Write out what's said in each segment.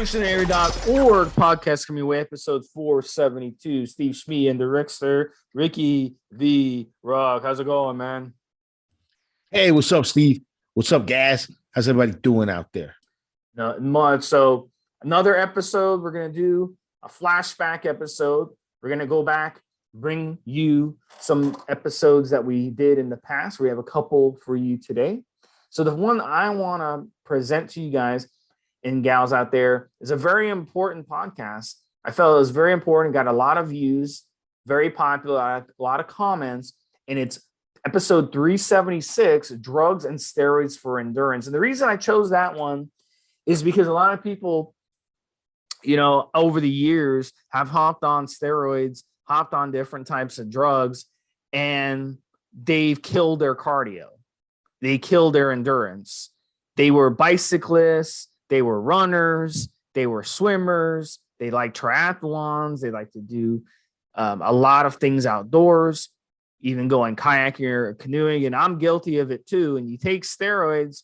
Evolutionary.org podcast coming away, episode 472. Stevesmi and the Rickster, Ricky the Rock. How's it going, man? Hey, what's up, Steve? What's up, Gas? How's everybody doing out there? Not much. So, another episode. We're going to do a flashback episode. We're going to go back, bring you some episodes that we did in the past. We have a couple for you today. So, the one I want to present to you guys and gals out there is a very important podcast. I felt it was very important, got a lot of views, very popular, a lot of comments, and it's episode 376, Drugs and Steroids for Endurance. And the reason I chose that one is because a lot of people, over the years have hopped on steroids, hopped on different types of drugs, and they've killed their cardio. They killed their endurance. They were bicyclists. They were runners, they were swimmers, they like triathlons, they like to do a lot of things outdoors, even going kayaking or canoeing, and I'm guilty of it too. And you take steroids,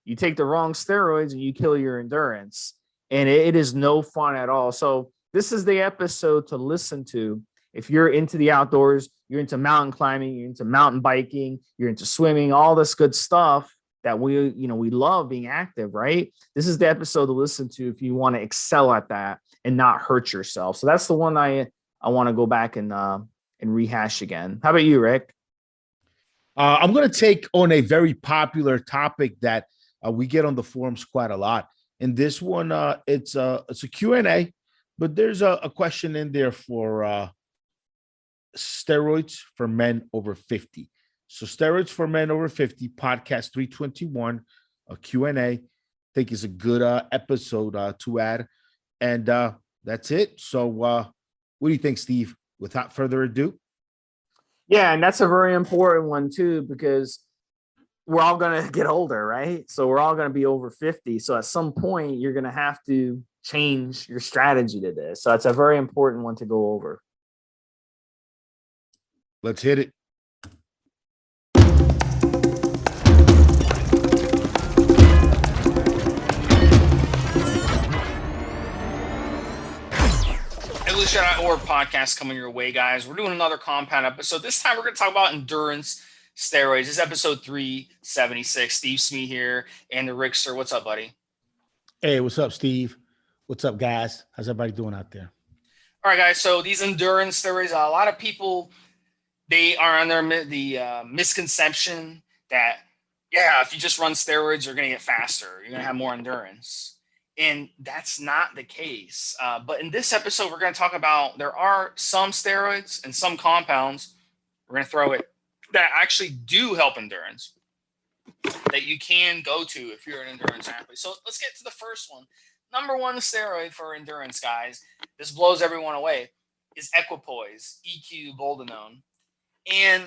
you take the wrong steroids and you kill your endurance, and it is no fun at all. So this is the episode to listen to if you're into the outdoors, you're into mountain climbing, you're into mountain biking, you're into swimming, all this good stuff that we love being active, right? This is the episode to listen to if you want to excel at that and not hurt yourself. So that's the one I want to go back and rehash again. How about you, Rick? I'm going to take on a very popular topic that we get on the forums quite a lot. And this one, it's a Q&A, but there's a question in there for steroids for men over 50. So steroids for men over 50, podcast 321, a Q&A. I think is a good episode to add. And that's it. So what do you think, Steve? Without further ado. Yeah, and that's a very important one too, because we're all going to get older, right? So we're all going to be over 50. So at some point, you're going to have to change your strategy to this. So it's a very important one to go over. Let's hit it. Evolutionary podcast coming your way, guys. We're doing another compound episode. This time we're going to talk about endurance steroids. This is episode 376. Stevesmi here and the Rickster. What's up, buddy? Hey, what's up, Steve? What's up, guys? How's everybody doing out there? All right, guys. So these endurance steroids, a lot of people, they are under the misconception that, if you just run steroids, you're going to get faster. You're going to have more endurance. And that's not the case. But in this episode, we're going to talk about there are some steroids and some compounds, we're going to throw it, that actually do help endurance, that you can go to if you're an endurance athlete. So let's get to the first one. Number one steroid for endurance, guys, this blows everyone away, is Equipoise, EQ, boldenone. And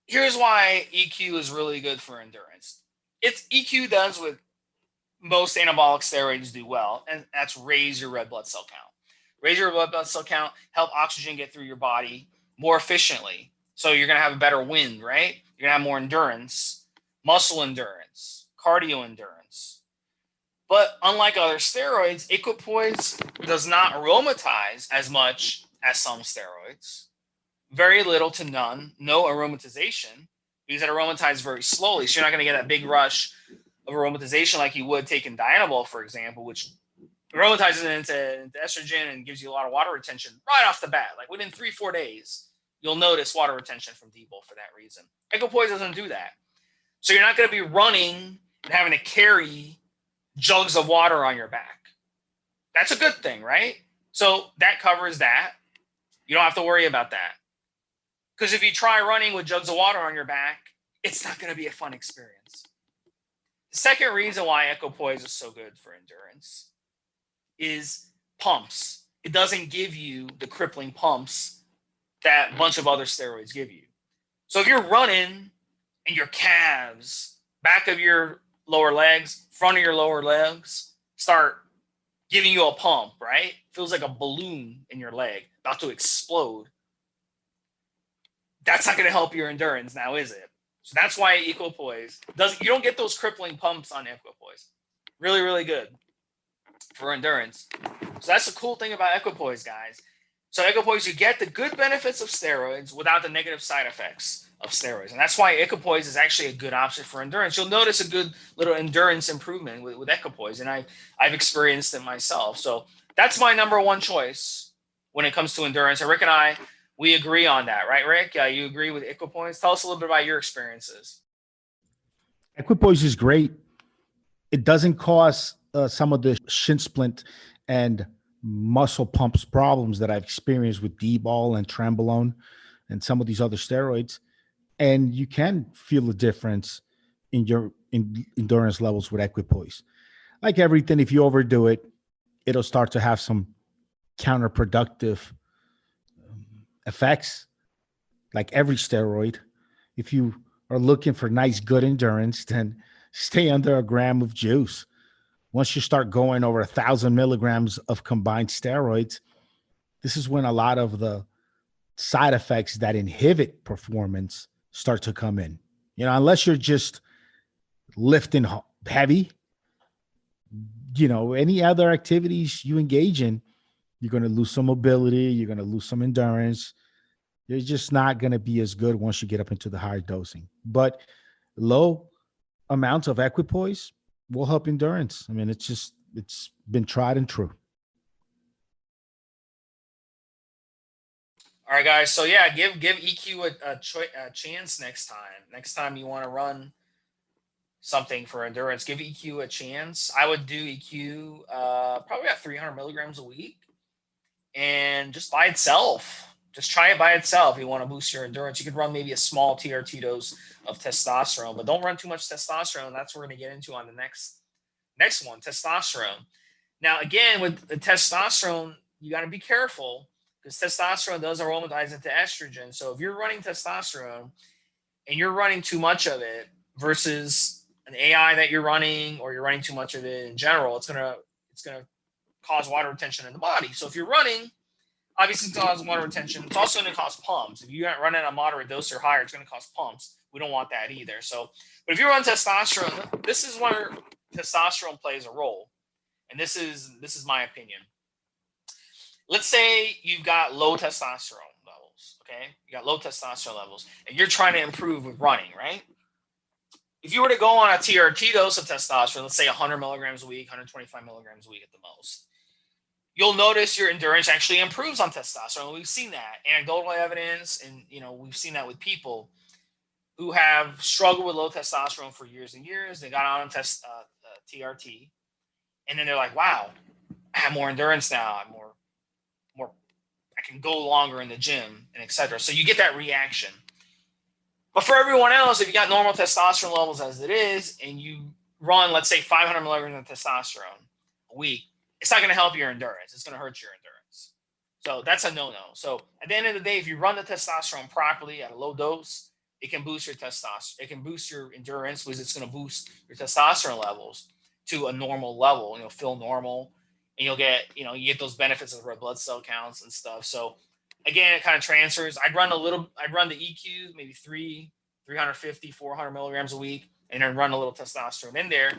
here's why EQ is really good for endurance. EQ does what most anabolic steroids do well, and that's raise your red blood cell count. Raise your red blood cell count, help oxygen get through your body more efficiently. So you're going to have a better wind, right? You're going to have more endurance, muscle endurance, cardio endurance. But unlike other steroids, Equipoise does not aromatize as much as some steroids. Very little to none, no aromatization, because it aromatizes very slowly. So you're not going to get that big rush of aromatization like you would taking Dianabol, for example, which aromatizes into estrogen and gives you a lot of water retention right off the bat. Like within 3-4 days, you'll notice water retention from D-Bol for that reason. Equipoise doesn't do that. So you're not going to be running and having to carry jugs of water on your back. That's a good thing, right? So that covers that. You don't have to worry about that. Because if you try running with jugs of water on your back, it's not going to be a fun experience. The second reason why Equipoise is so good for endurance is pumps. It doesn't give you the crippling pumps that a bunch of other steroids give you. So if you're running and your calves, back of your lower legs, front of your lower legs, start giving you a pump, right? Feels like a balloon in your leg about to explode. That's not going to help your endurance now, is it? So that's why Equipoise you don't get those crippling pumps on Equipoise. Really, really good. for endurance. So that's the cool thing about Equipoise, guys. So Equipoise, you get the good benefits of steroids without the negative side effects of steroids. And that's why Equipoise is actually a good option for endurance. You'll notice a good little endurance improvement with Equipoise. And I've experienced it myself. So that's my number one choice when it comes to endurance. And Rick and I, we agree on that, right, Rick? You agree with Equipoise? Tell us a little bit about your experiences. Equipoise is great. It doesn't cause some of the shin splint and muscle pumps problems that I've experienced with D-ball and Trembolone and some of these other steroids. And you can feel a difference in your endurance levels with Equipoise. Like everything, if you overdo it, it'll start to have some counterproductive effects, like every steroid. If you are looking for nice, good endurance, then stay under a gram of juice. Once you start going over 1,000 milligrams of combined steroids, this is when a lot of the side effects that inhibit performance start to come in. You know, unless you're just lifting heavy, you know, any other activities you engage in, you're going to lose some mobility, you're going to lose some endurance. You're just not going to be as good once you get up into the higher dosing. But low amounts of Equipoise will help endurance. I mean, it's been tried and true. All right, guys. So yeah, give EQ a chance next time. Next time you want to run something for endurance, give EQ a chance. I would do EQ probably about 300 milligrams a week, and just by itself. Just try it by itself. If you want to boost your endurance, you could run maybe a small TRT dose of testosterone, but don't run too much testosterone. That's what we're going to get into on the next one, testosterone. Now, again, with the testosterone, you got to be careful because testosterone does aromatize into estrogen. So if you're running testosterone and you're running too much of it versus an AI that you're running, or you're running too much of it in general, it's gonna cause water retention in the body. So if you're running, obviously, it's going to cause water retention. It's also going to cause pumps. If you're running a moderate dose or higher, it's going to cause pumps. We don't want that either. So, but if you run testosterone, this is where testosterone plays a role, and this is my opinion. Let's say you've got low testosterone levels. Okay, you got low testosterone levels, and you're trying to improve with running, right? If you were to go on a TRT dose of testosterone, let's say 100 milligrams a week, 125 milligrams a week at the most, you'll notice your endurance actually improves on testosterone. We've seen that anecdotal evidence, and we've seen that with people who have struggled with low testosterone for years and years. They got on TRT, and then they're like, "Wow, I have more endurance now. I'm more. I can go longer in the gym, and etc." So you get that reaction. But for everyone else, if you got normal testosterone levels as it is, and you run, let's say, 500 milligrams of testosterone a week, it's not going to help your endurance. It's going to hurt your endurance. So that's a no-no. So at the end of the day, if you run the testosterone properly at a low dose, it can boost your testosterone. It can boost your endurance because it's going to boost your testosterone levels to a normal level. You'll feel normal, and you'll get, you get those benefits of red blood cell counts and stuff. So again, it kind of transfers. I'd run the EQ, maybe 350, 400 milligrams a week, and then run a little testosterone in there.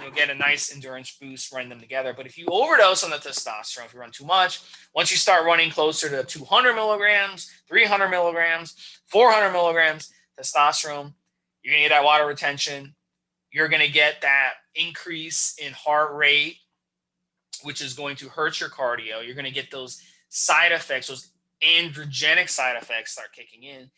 You'll get a nice endurance boost running them together. But if you overdose on the testosterone, if you run too much, once you start running closer to 200 milligrams, 300 milligrams, 400 milligrams testosterone, you're going to get that water retention. You're going to get that increase in heart rate, which is going to hurt your cardio. You're going to get those side effects, those androgenic side effects start kicking in.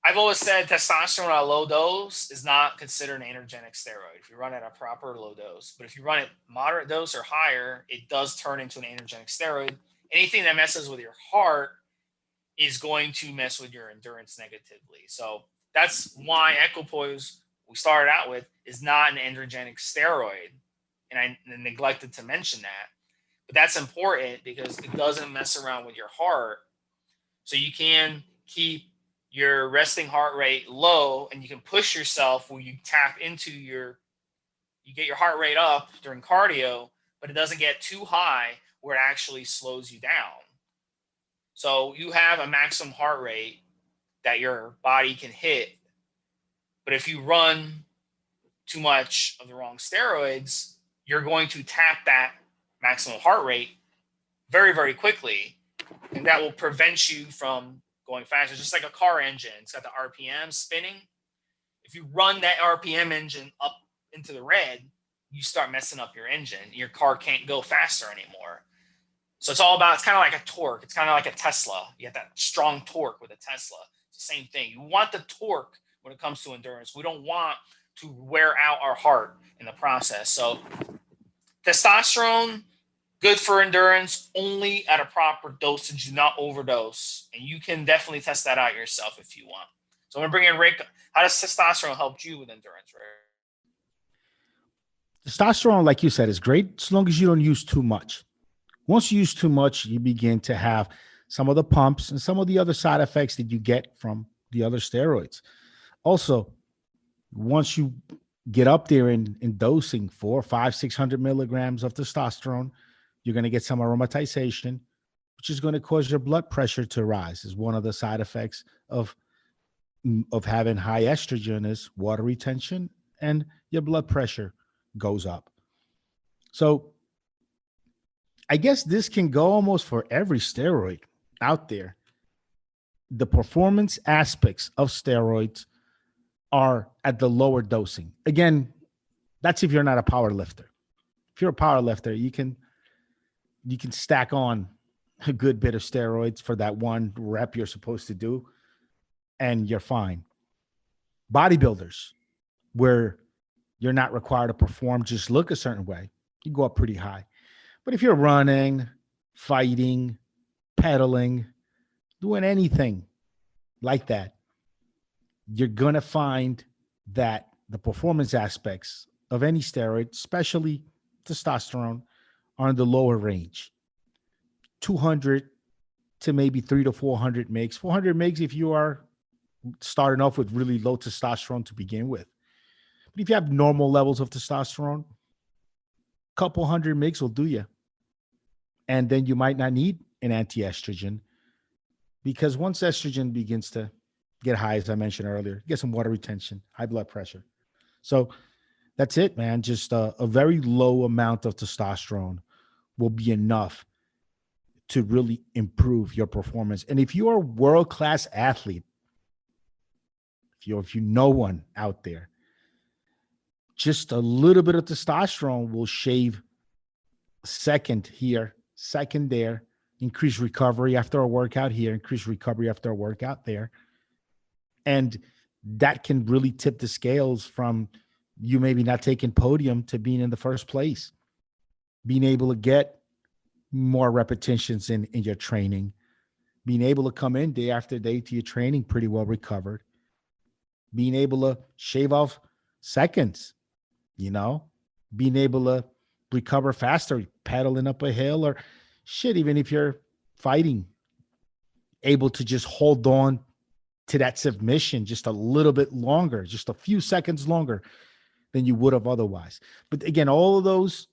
I've always said testosterone at a low dose is not considered an androgenic steroid if you run at a proper low dose. But if you run at moderate dose or higher, it does turn into an androgenic steroid. Anything that messes with your heart is going to mess with your endurance negatively. So that's why Equipoise, we started out with, is not an androgenic steroid. And I neglected to mention that. But that's important because it doesn't mess around with your heart. So you can keep your resting heart rate low, and you can push yourself where you tap into you get your heart rate up during cardio, but it doesn't get too high where it actually slows you down. So you have a maximum heart rate that your body can hit. But if you run too much of the wrong steroids, you're going to tap that maximum heart rate very, very quickly. And that will prevent you from going faster. It's just like a car engine. It's got the RPM spinning. If you run that RPM engine up into the red, you start messing up your engine. Your car can't go faster anymore. So it's kind of like a torque. It's kind of like a Tesla. You have that strong torque with a Tesla. It's the same thing. You want the torque when it comes to endurance. We don't want to wear out our heart in the process. So testosterone, good for endurance, only at a proper dosage. Do not overdose. And you can definitely test that out yourself if you want. So I'm going to bring in Rick. How does testosterone help you with endurance, Rick? Testosterone, like you said, is great as long as you don't use too much. Once you use too much, you begin to have some of the pumps and some of the other side effects that you get from the other steroids. Also, once you get up there in dosing 400, 500, 600 milligrams of testosterone, you're going to get some aromatization, which is going to cause your blood pressure to rise. Is one of the side effects of having high estrogen is water retention, and your blood pressure goes up. So I guess this can go almost for every steroid out there. The performance aspects of steroids are at the lower dosing. Again, that's if you're not a power lifter. If you're a power lifter, you can stack on a good bit of steroids for that one rep you're supposed to do, and you're fine. Bodybuilders, where you're not required to perform, just look a certain way, you go up pretty high. But if you're running, fighting, pedaling, doing anything like that, you're going to find that the performance aspects of any steroid, especially testosterone, are in the lower range. 200 to maybe 300 to 400 mgs. 400 mgs if you are starting off with really low testosterone to begin with. But if you have normal levels of testosterone, a couple hundred mgs will do you. And then you might not need an anti-estrogen, because once estrogen begins to get high, as I mentioned earlier, you get some water retention, high blood pressure. So that's it, man. Just a very low amount of testosterone will be enough to really improve your performance. And if you're a world-class athlete, if you know one out there, just a little bit of testosterone will shave second here, second there, increase recovery after a workout here, increase recovery after a workout there. And that can really tip the scales from you maybe not taking podium to being in the first place, being able to get more repetitions in your training, being able to come in day after day to your training pretty well recovered, being able to shave off seconds, being able to recover faster, pedaling up a hill, or shit, even if you're fighting, able to just hold on to that submission just a little bit longer, just a few seconds longer than you would have otherwise. But again, all of those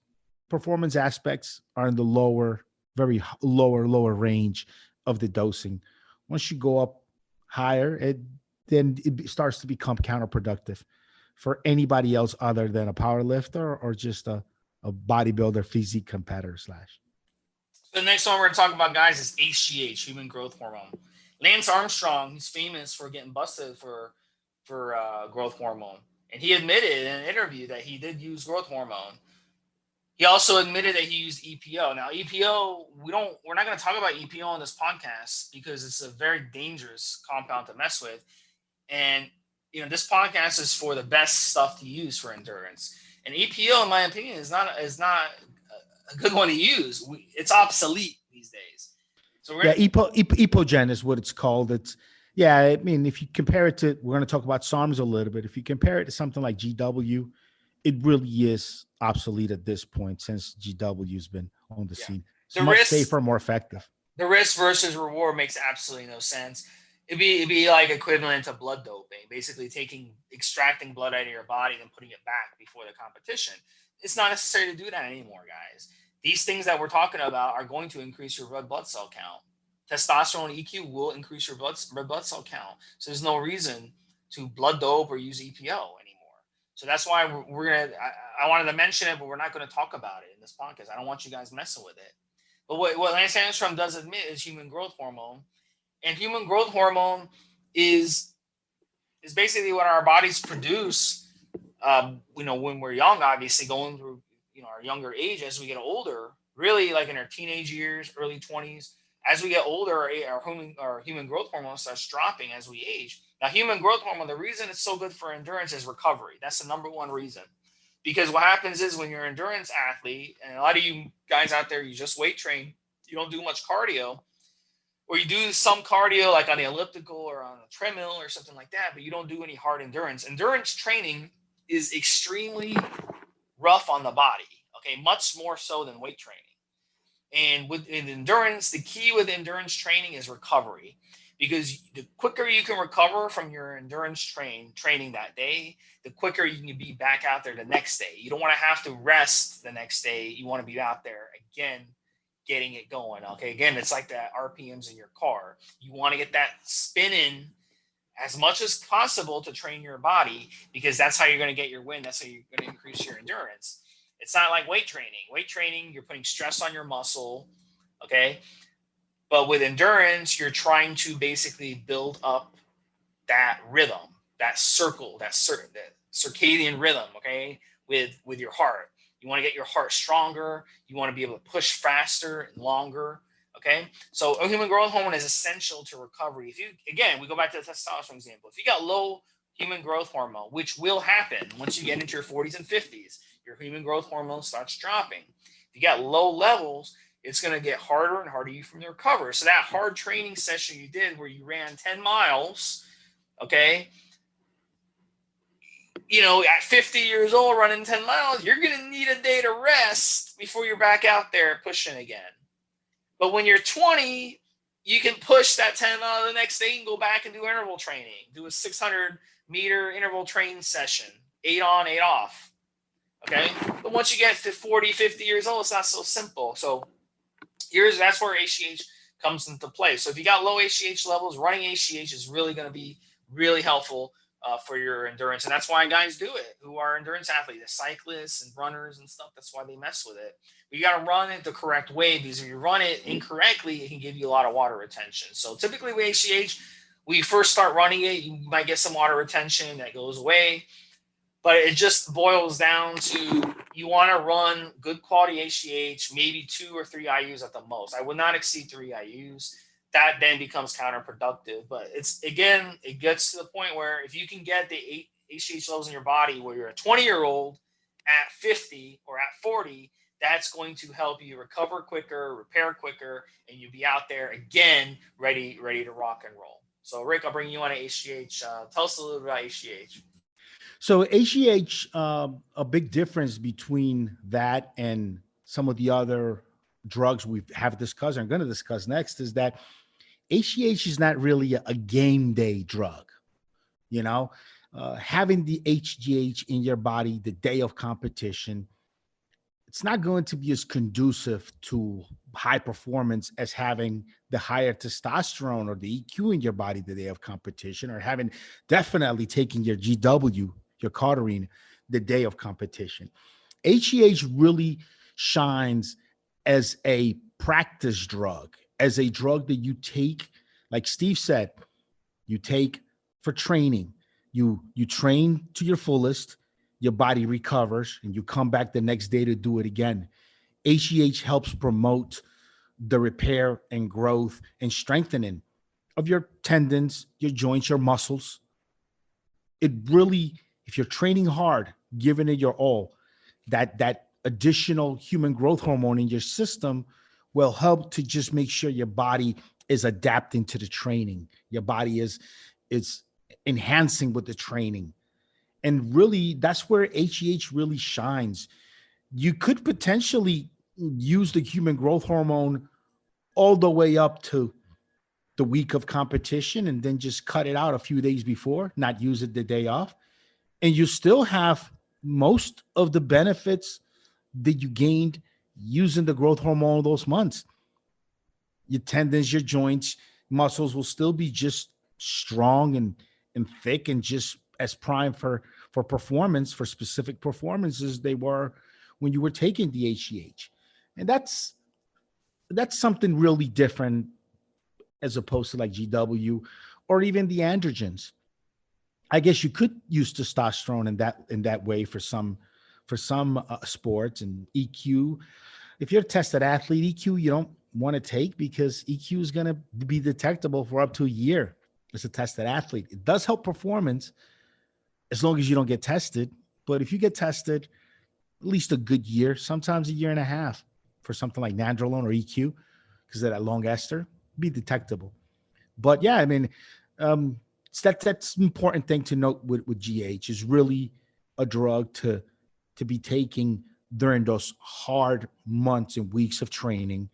performance aspects are in the lower, very lower range of the dosing. Once you go up higher, then it starts to become counterproductive for anybody else other than a power lifter or just a bodybuilder, physique competitor slash. The next one we're going to talk about, guys, is HGH, human growth hormone. Lance Armstrong, he's famous for getting busted for growth hormone. And he admitted in an interview that he did use growth hormone. He also admitted that he used EPO. Now, EPO, we're not going to talk about EPO on this podcast because it's a very dangerous compound to mess with. And this podcast is for the best stuff to use for endurance. And EPO, in my opinion, is not a good one to use. It's obsolete these days. So Epogen is what it's called. If you compare it to, we're going to talk about Sarms a little bit. If you compare it to something like GW, it really is obsolete at this point since GW's been on the scene. It's much safer, more effective. The risk versus reward makes absolutely no sense. It'd be like equivalent to blood doping, basically extracting blood out of your body and putting it back before the competition. It's not necessary to do that anymore, guys. These things that we're talking about are going to increase your red blood cell count. Testosterone EQ will increase your red blood cell count. So there's no reason to blood dope or use EPO anymore. So that's why we're gonna. I wanted to mention it, but we're not going to talk about it in this podcast. I don't want you guys messing with it. But what Lance Armstrong does admit is human growth hormone, and human growth hormone is basically what our bodies produce. When we're young, obviously going through our younger age. As we get older, really like in our teenage years, early 20s, as we get older, our human growth hormone starts dropping as we age. Now, human growth hormone, the reason it's so good for endurance is recovery. That's the number one reason. Because what happens is when you're an endurance athlete, and a lot of you guys out there, you just weight train, you don't do much cardio, or you do some cardio like on the elliptical or on a treadmill or something like that, but you don't do any hard endurance. Endurance training is extremely rough on the body, okay, much more so than weight training. And in endurance, the key with endurance training is recovery, because the quicker you can recover from your endurance training that day, the quicker you can be back out there the next day. You don't want to have to rest the next day. You want to be out there again, getting it going. Okay, again, it's like the RPMs in your car. You want to get that spinning as much as possible to train your body, because that's how you're going to get your win. That's how you're going to increase your endurance. It's not like weight training. Weight training, you're putting stress on your muscle, okay? But with endurance, you're trying to basically build up that rhythm, that circadian rhythm, okay, with your heart. You want to get your heart stronger. You want to be able to push faster and longer, okay? So human growth hormone is essential to recovery. We go back to the testosterone example. If you got low human growth hormone, which will happen once you get into your 40s and 50s, your human growth hormone starts dropping. If you got low levels, it's going to get harder and harder for you to recover. So that hard training session you did where you ran 10 miles, okay, at 50 years old running 10 miles, you're going to need a day to rest before you're back out there pushing again. But when you're 20, you can push that 10 miles the next day and go back and do interval training, do a 600-meter interval training session, 8 on, 8 off. Okay, but once you get to 40, 50 years old, it's not so simple. So that's where HGH comes into play. So if you got low HGH levels, running HGH is really going to be really helpful for your endurance. And that's why guys do it who are endurance athletes, the cyclists and runners and stuff. That's why they mess with it. But you got to run it the correct way, because if you run it incorrectly, it can give you a lot of water retention. So typically with HGH, when you first start running it, you might get some water retention that goes away. But it just boils down to you want to run good quality HGH, maybe 2 or 3 IUs at the most. I would not exceed 3 IUs. That then becomes counterproductive. But it gets to the point where if you can get the HGH levels in your body where you're a 20-year-old at 50 or at 40, that's going to help you recover quicker, repair quicker, and you'll be out there again ready to rock and roll. So Rick, I'll bring you on to HGH. Tell us a little bit about HGH. So HGH, a big difference between that and some of the other drugs we have discussed and are going to discuss next is that HGH is not really a game day drug. Having the HGH in your body the day of competition, it's not going to be as conducive to high performance as having the higher testosterone or the EQ in your body the day of competition, or having definitely taking your GW, your Cauterine, the day of competition. HGH really shines as a practice drug, as a drug that you take, like Steve said, you take for training. You train to your fullest, your body recovers, and you come back the next day to do it again. HGH helps promote the repair and growth and strengthening of your tendons, your joints, your muscles. It really, if you're training hard, giving it your all, that additional human growth hormone in your system will help to just make sure your body is adapting to the training. Your body is enhancing with the training. And really, that's where HGH really shines. You could potentially use the human growth hormone all the way up to the week of competition and then just cut it out a few days before, not use it the day off. And you still have most of the benefits that you gained using the growth hormone those months. Your tendons, your joints, muscles will still be just strong and thick and just as prime for for performance, for specific performances, they were when you were taking the HGH. And that's something really different as opposed to like GW or even the androgens. I guess you could use testosterone in that way for some sports and EQ. If you're a tested athlete, EQ you don't want to take because EQ is going to be detectable for up to a year as a tested athlete. It does help performance as long as you don't get tested. But if you get tested, at least a good year, sometimes a year and a half for something like nandrolone or EQ, because of that long ester, be detectable. But yeah, I mean, that's an important thing to note with GH is really a drug to be taking during those hard months and weeks of training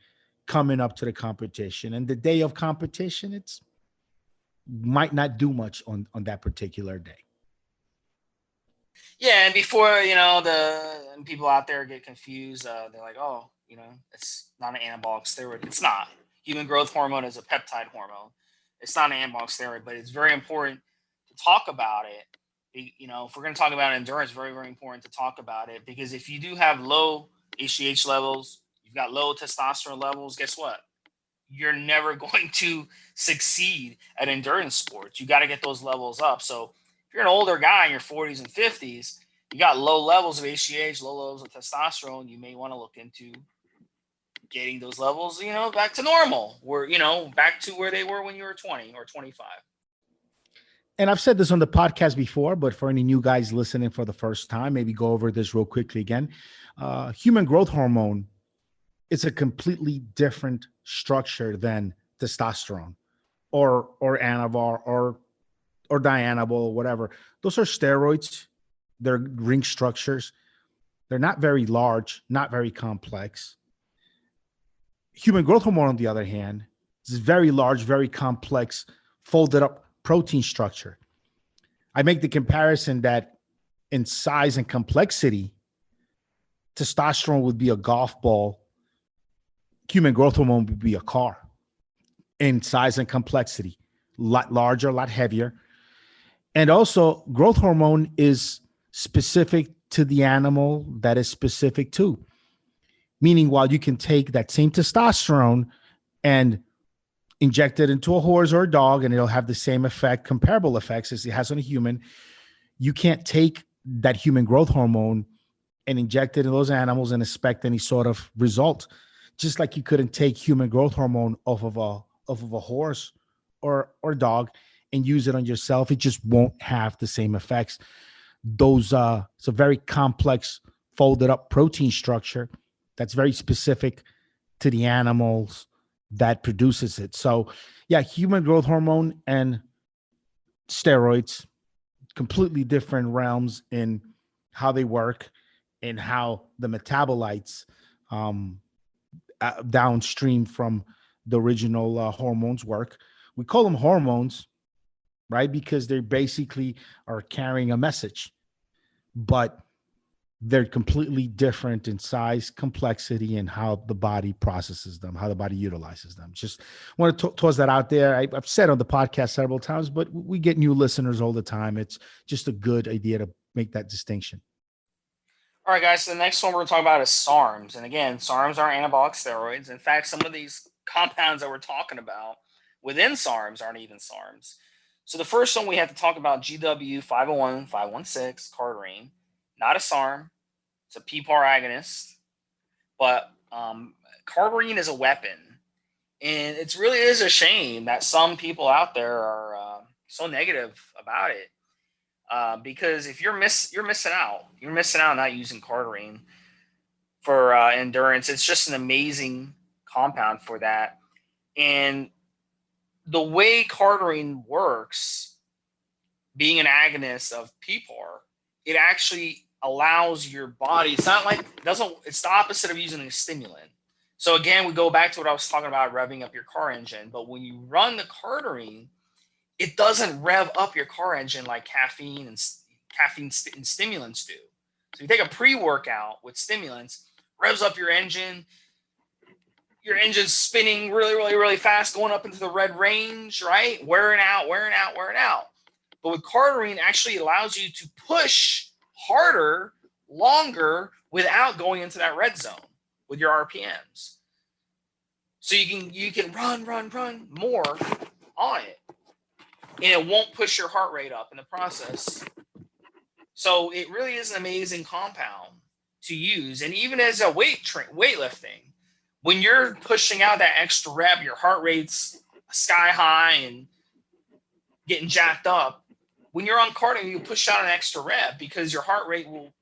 coming up to the competition. And the day of competition, it's might not do much on that particular day. Yeah, and before the people out there get confused, they're like, oh, it's not an anabolic steroid. It's not. Human growth hormone is a peptide hormone. It's not an anabolic steroid, but it's very important to talk about it. If we're going to talk about endurance, very, very important to talk about it, because if you do have low HGH levels, you've got low testosterone levels, guess what? You're never going to succeed at endurance sports. You got to get those levels up. So if you're an older guy in your 40s and 50s, you got low levels of HGH, low levels of testosterone, you may want to look into getting those levels, back to normal, where, back to where they were when you were 20 or 25. And I've said this on the podcast before, but for any new guys listening for the first time, maybe go over this real quickly again. Human growth hormone is a completely different structure than testosterone or Anavar or Dianabol or whatever. Those are steroids. They're ring structures. They're not very large, not very complex. Human growth hormone, on the other hand, is very large, very complex, folded up protein structure. I make the comparison that in size and complexity, testosterone would be a golf ball. Human growth hormone would be a car in size and complexity, a lot larger, a lot heavier. And also growth hormone is specific to the animal that is specific to. Meaning while you can take that same testosterone and inject it into a horse or a dog and it'll have the same effect, comparable effects as it has on a human, you can't take that human growth hormone and inject it in those animals and expect any sort of result. Just like you couldn't take human growth hormone off of a horse or dog and use it on yourself. It just won't have the same effects. It's a very complex folded up protein structure that's very specific to the animals that produces it. So yeah, human growth hormone and steroids, completely different realms in how they work and how the metabolites downstream from the original hormones work. We call them hormones, right? Because they basically are carrying a message, but they're completely different in size, complexity, and how the body processes them, how the body utilizes them. Just want to toss that out there. I've said on the podcast several times, but we get new listeners all the time. It's just a good idea to make that distinction. All right, guys. So the next one we're going to talk about is Sarms. And again, Sarms are anabolic steroids. In fact, some of these compounds that we're talking about within Sarms aren't even Sarms. So the first one we have to talk about, GW 501, 516, cardarine. Not a SARM. It's a PPAR agonist. But cardarine is a weapon. And it really is a shame that some people out there are so negative about it. Because if you're missing out. You're missing out on not using cardarine for endurance. It's just an amazing compound for that. And the way cardarine works, being an agonist of PPAR, it actually allows your body. It's not like it's the opposite of using a stimulant. So again, we go back to what I was talking about, revving up your car engine. But when you run the cardarine, it doesn't rev up your car engine like caffeine and stimulants do. So you take a pre-workout with stimulants, revs up your engine. Your engine's spinning really, really, really fast, going up into the red range, right? Wearing out. But with cardarine, actually allows you to push harder, longer, without going into that red zone with your RPMs. So you can run more on it, and it won't push your heart rate up in the process. So it really is an amazing compound to use. And even as a weightlifting, when you're pushing out that extra rep, your heart rate's sky high and getting jacked up. When you're on cardio, you push out an extra rep because your heart rate will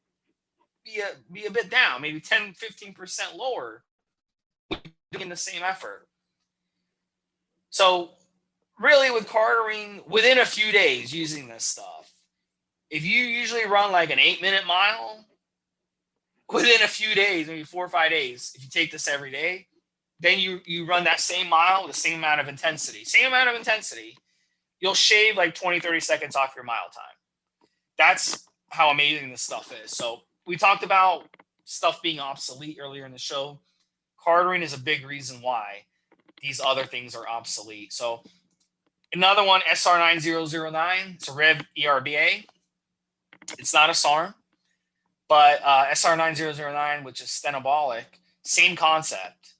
be a bit down, maybe 10, 15% lower in the same effort. So really with cardarine, within a few days using this stuff, if you usually run like an 8-minute mile, within a few days, maybe 4 or 5 days, if you take this every day, then you run that same mile with the same amount of intensity, you'll shave like 20, 30 seconds off your mile time. That's how amazing this stuff is. So we talked about stuff being obsolete earlier in the show. Cardarine is a big reason why these other things are obsolete. So another one, SR9009, it's a Rev ERBA. It's not a SARM, but SR9009, which is stenobolic, same concept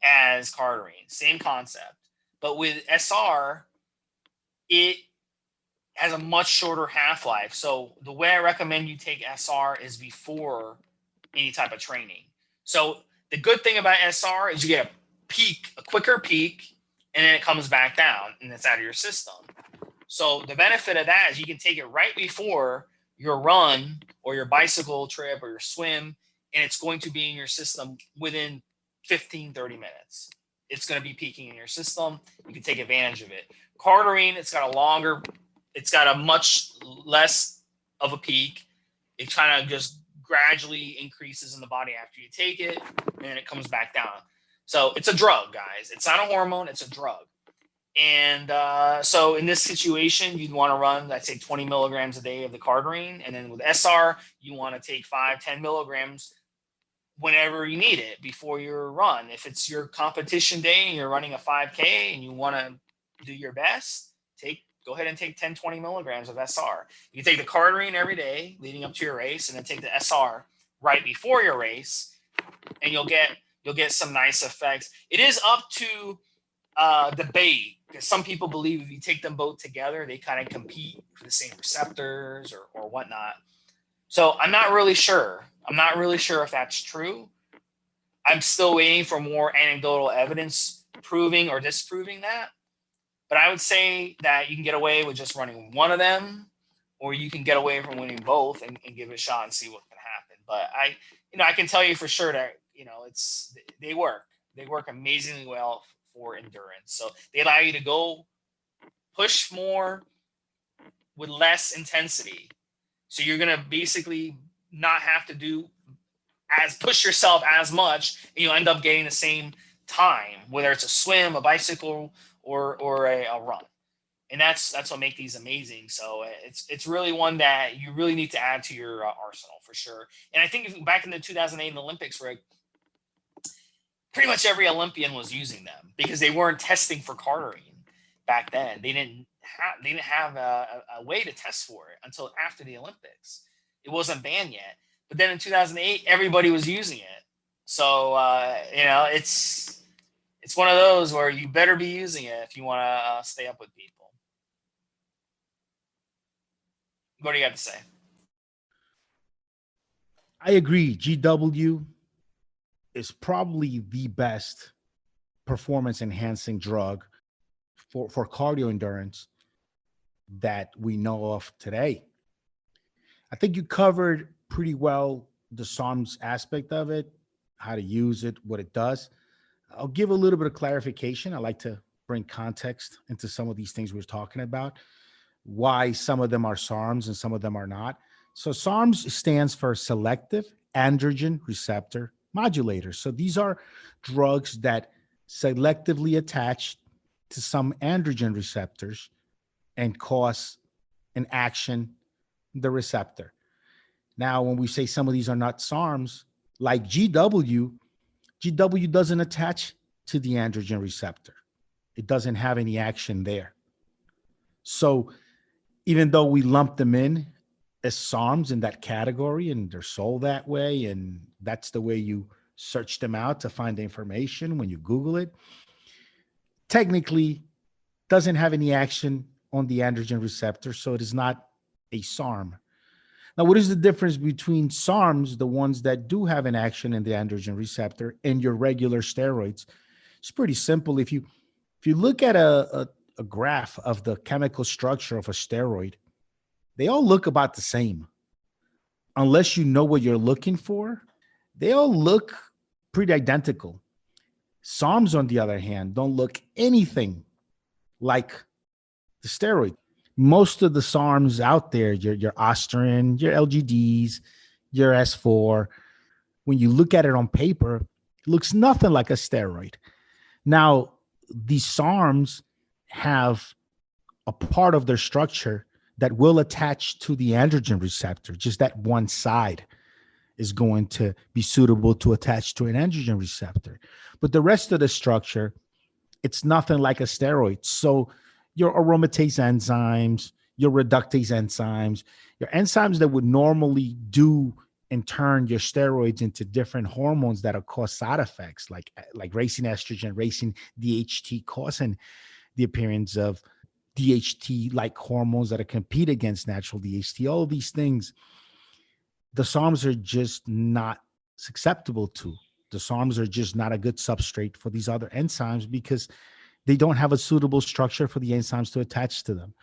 as cardarine, same concept. But with SR, it has a much shorter half-life. So the way I recommend you take SR is before any type of training. So the good thing about SR is you get a quicker peak, and then it comes back down and it's out of your system. So the benefit of that is you can take it right before your run or your bicycle trip or your swim, and it's going to be in your system within 15, 30 minutes. It's going to be peaking in your system. You can take advantage of it. Cardarine, it's got a much less of a peak. It kind of just gradually increases in the body after you take it, and then it comes back down. So it's a drug, guys. It's not a hormone, it's a drug. And so in this situation, you'd want to run, I'd say 20 milligrams a day of the cardarine. And then with SR, you want to take 5, 10 milligrams whenever you need it before your run. If it's your competition day and you're running a 5K and you want to do your best, go ahead and take 10, 20 milligrams of SR. You can take the cardarine every day leading up to your race, and then take the SR right before your race, and you'll get some nice effects. It is up to debate, because some people believe if you take them both together, they kind of compete for the same receptors or whatnot. So I'm not really sure. If that's true. I'm still waiting for more anecdotal evidence proving or disproving that. But I would say that you can get away with just running one of them, or you can get away from winning both and give it a shot and see what can happen. But I can tell you for sure that they work. They work amazingly well for endurance. So they allow you to go push more with less intensity. So you're gonna basically not have to push yourself as much, and you'll end up getting the same time, whether it's a swim, a bicycle, or a run. And that's what makes these amazing. So it's really one that you really need to add to your arsenal for sure. And I think back in the 2008 Olympics, Rick, pretty much every Olympian was using them because they weren't testing for cardarine back then. They didn't have a way to test for it until after the Olympics. It wasn't banned yet. But then in 2008, everybody was using it. So it's one of those where you better be using it if you want to stay up with people. What do you got to say? I agree. GW is probably the best performance enhancing drug for cardio endurance that we know of today. I think you covered pretty well the Sarms aspect of it, how to use it, what it does. I'll give a little bit of clarification. I like to bring context into some of these things we're talking about, why some of them are Sarms and some of them are not. So Sarms stands for selective androgen receptor modulators. So these are drugs that selectively attach to some androgen receptors and cause an action in the receptor. Now, when we say some of these are not SARMs, like GW doesn't attach to the androgen receptor. It doesn't have any action there. So even though we lump them in as Sarms in that category and they're sold that way, and that's the way you search them out to find the information when you Google it, technically doesn't have any action on the androgen receptor, so it is not a SARM. Now, what is the difference between SARMs, the ones that do have an action in the androgen receptor, and your regular steroids? It's pretty simple. If you look at a graph of the chemical structure of a steroid, they all look about the same. Unless you know what you're looking for, they all look pretty identical. SARMs, on the other hand, don't look anything like the steroid. Most of the SARMs out there, your Osterin, your LGDs, your S4, when you look at it on paper, it looks nothing like a steroid. Now, these SARMs have a part of their structure that will attach to the androgen receptor. Just that one side is going to be suitable to attach to an androgen receptor. But the rest of the structure, it's nothing like a steroid. So your aromatase enzymes, your reductase enzymes, your enzymes that would normally do and turn your steroids into different hormones that will cause side effects like racing estrogen, racing DHT, causing the appearance of DHT-like hormones that compete against natural DHT. All of these things, the SARMs are just not susceptible to. The SARMs are just not a good substrate for these other enzymes because they don't have a suitable structure for the enzymes to attach to them.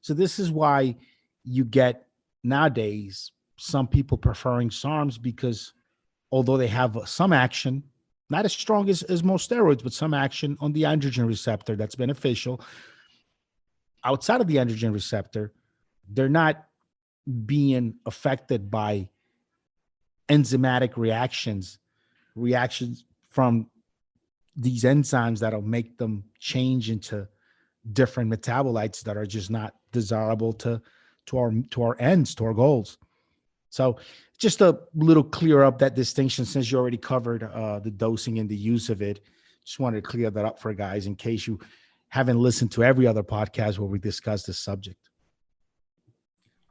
So this is why you get nowadays some people preferring SARMs, because although they have some action, not as strong as most steroids, but some action on the androgen receptor that's beneficial. Outside of the androgen receptor, they're not being affected by enzymatic reactions from these enzymes that'll make them change into different metabolites that are just not desirable to our ends, to our goals. So just a little clear up that distinction, since you already covered the dosing and the use of it. Just wanted to clear that up for guys in case you haven't listened to every other podcast where we discuss this subject.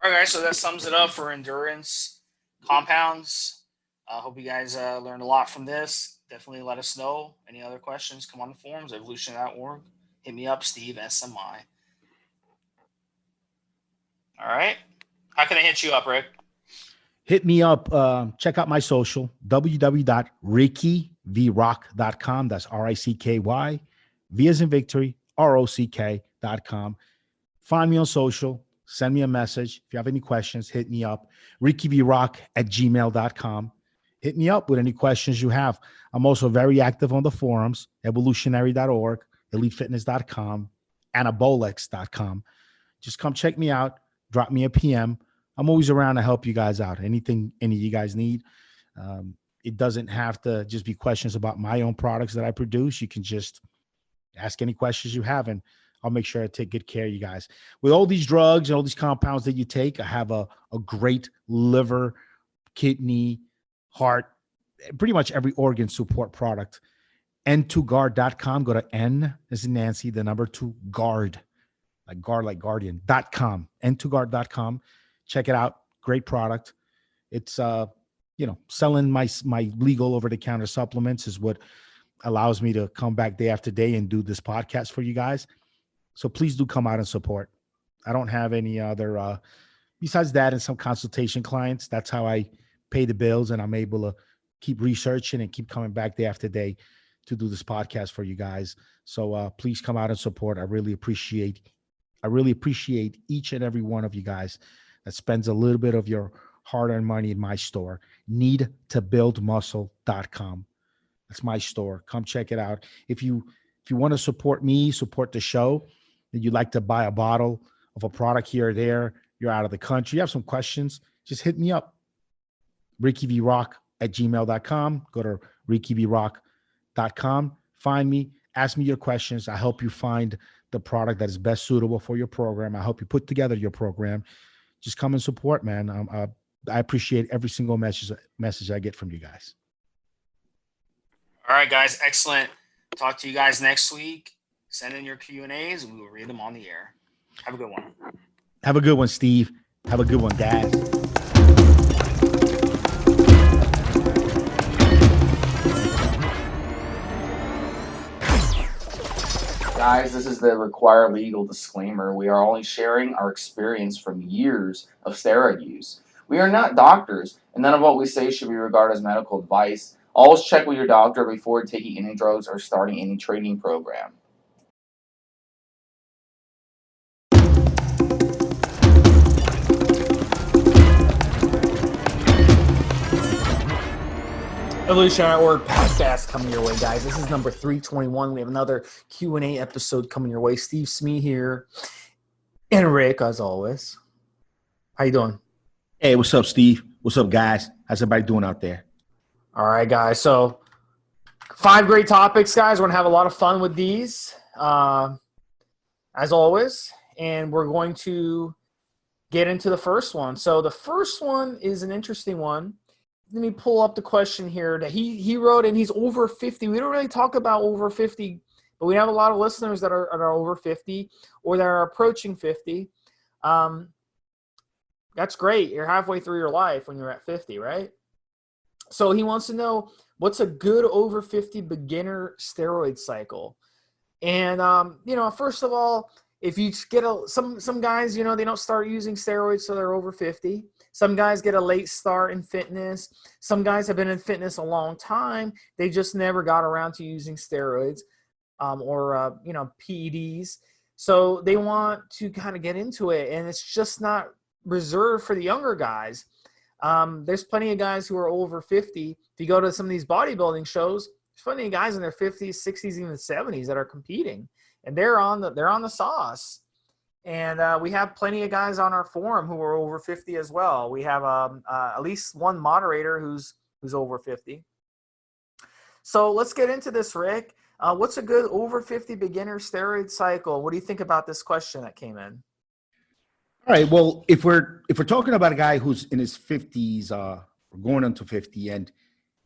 All right, guys. So that sums it up for endurance compounds. I hope you guys learned a lot from this. Definitely let us know. Any other questions, come on the forums, evolutionary.org. Hit me up, Steve SMI. All right. How can I hit you up, Rick? Hit me up. Check out my social, www.rickyvrock.com. That's RICKY, V as in victory, ROCK.com. Find me on social. Send me a message. If you have any questions, hit me up. rickyvrock@gmail.com. Hit me up with any questions you have. I'm also very active on the forums, evolutionary.org, elitefitness.com, anabolics.com. Just come check me out. Drop me a PM. I'm always around to help you guys out. Anything any of you guys need. It doesn't have to just be questions about my own products that I produce. You can just ask any questions you have, and I'll make sure I take good care of you guys. With all these drugs and all these compounds that you take, I have a great liver, kidney, heart, pretty much every organ support product. N2guard.com. Go to N as in Nancy, the number 2 guard, like guardian.com, N2guard.com. Check it out. Great product. It's selling my legal over-the-counter supplements is what allows me to come back day after day and do this podcast for you guys. So please do come out and support. I don't have any other besides that and some consultation clients. That's how I pay the bills, and I'm able to keep researching and keep coming back day after day to do this podcast for you guys. So please come out and support. I really appreciate each and every one of you guys that spends a little bit of your hard-earned money in my store, needtobuildmuscle.com. That's my store. Come check it out. If you want to support me, support the show, and you'd like to buy a bottle of a product here or there, you're out of the country, you have some questions, just hit me up. rickyvrock@gmail.com. Go to rickyvrock.com. Find me, ask me your questions. I help you find the product that is best suitable for your program. I help you put together your program. Just come and support, man. I appreciate every single message I get from you guys. All right, guys. Excellent. Talk to you guys next week. Send in your Q&As and we will read them on the air. Have a good one. Have a good one, Steve. Have a good one, guys. Guys, this is the required legal disclaimer. We are only sharing our experience from years of steroid use. We are not doctors, and none of what we say should be regarded as medical advice. Always check with your doctor before taking any drugs or starting any training program. Evolutionary Org podcast coming your way, guys. This is number 321. We have another Q&A episode coming your way. Stevesmi here, and Rick, as always. How you doing? Hey, what's up, Steve? What's up, guys? How's everybody doing out there? All right, guys. So 5 great topics, guys. We're going to have a lot of fun with these, as always. And we're going to get into the first one. So the first one is an interesting one. Let me pull up the question here that he wrote, and he's over 50. We don't really talk about over 50, but we have a lot of listeners that are over 50 or that are approaching 50. That's great. You're halfway through your life when you're at 50, right? So he wants to know, what's a good over 50 beginner steroid cycle? And, first of all, if you get some guys, they don't start using steroids till they're over 50. Some guys get a late start in fitness. Some guys have been in fitness a long time. They just never got around to using steroids or PEDs. So they want to kind of get into it, and it's just not reserved for the younger guys. There's plenty of guys who are over 50. If you go to some of these bodybuilding shows, there's plenty of guys in their 50s, 60s, even 70s that are competing, and they're on the sauce. And we have plenty of guys on our forum who are over 50 as well. We have at least one moderator who's over 50. So let's get into this, Rick. What's a good over 50 beginner steroid cycle? What do you think about this question that came in? All right. Well, if we're talking about a guy who's in his 50s, or going into 50, and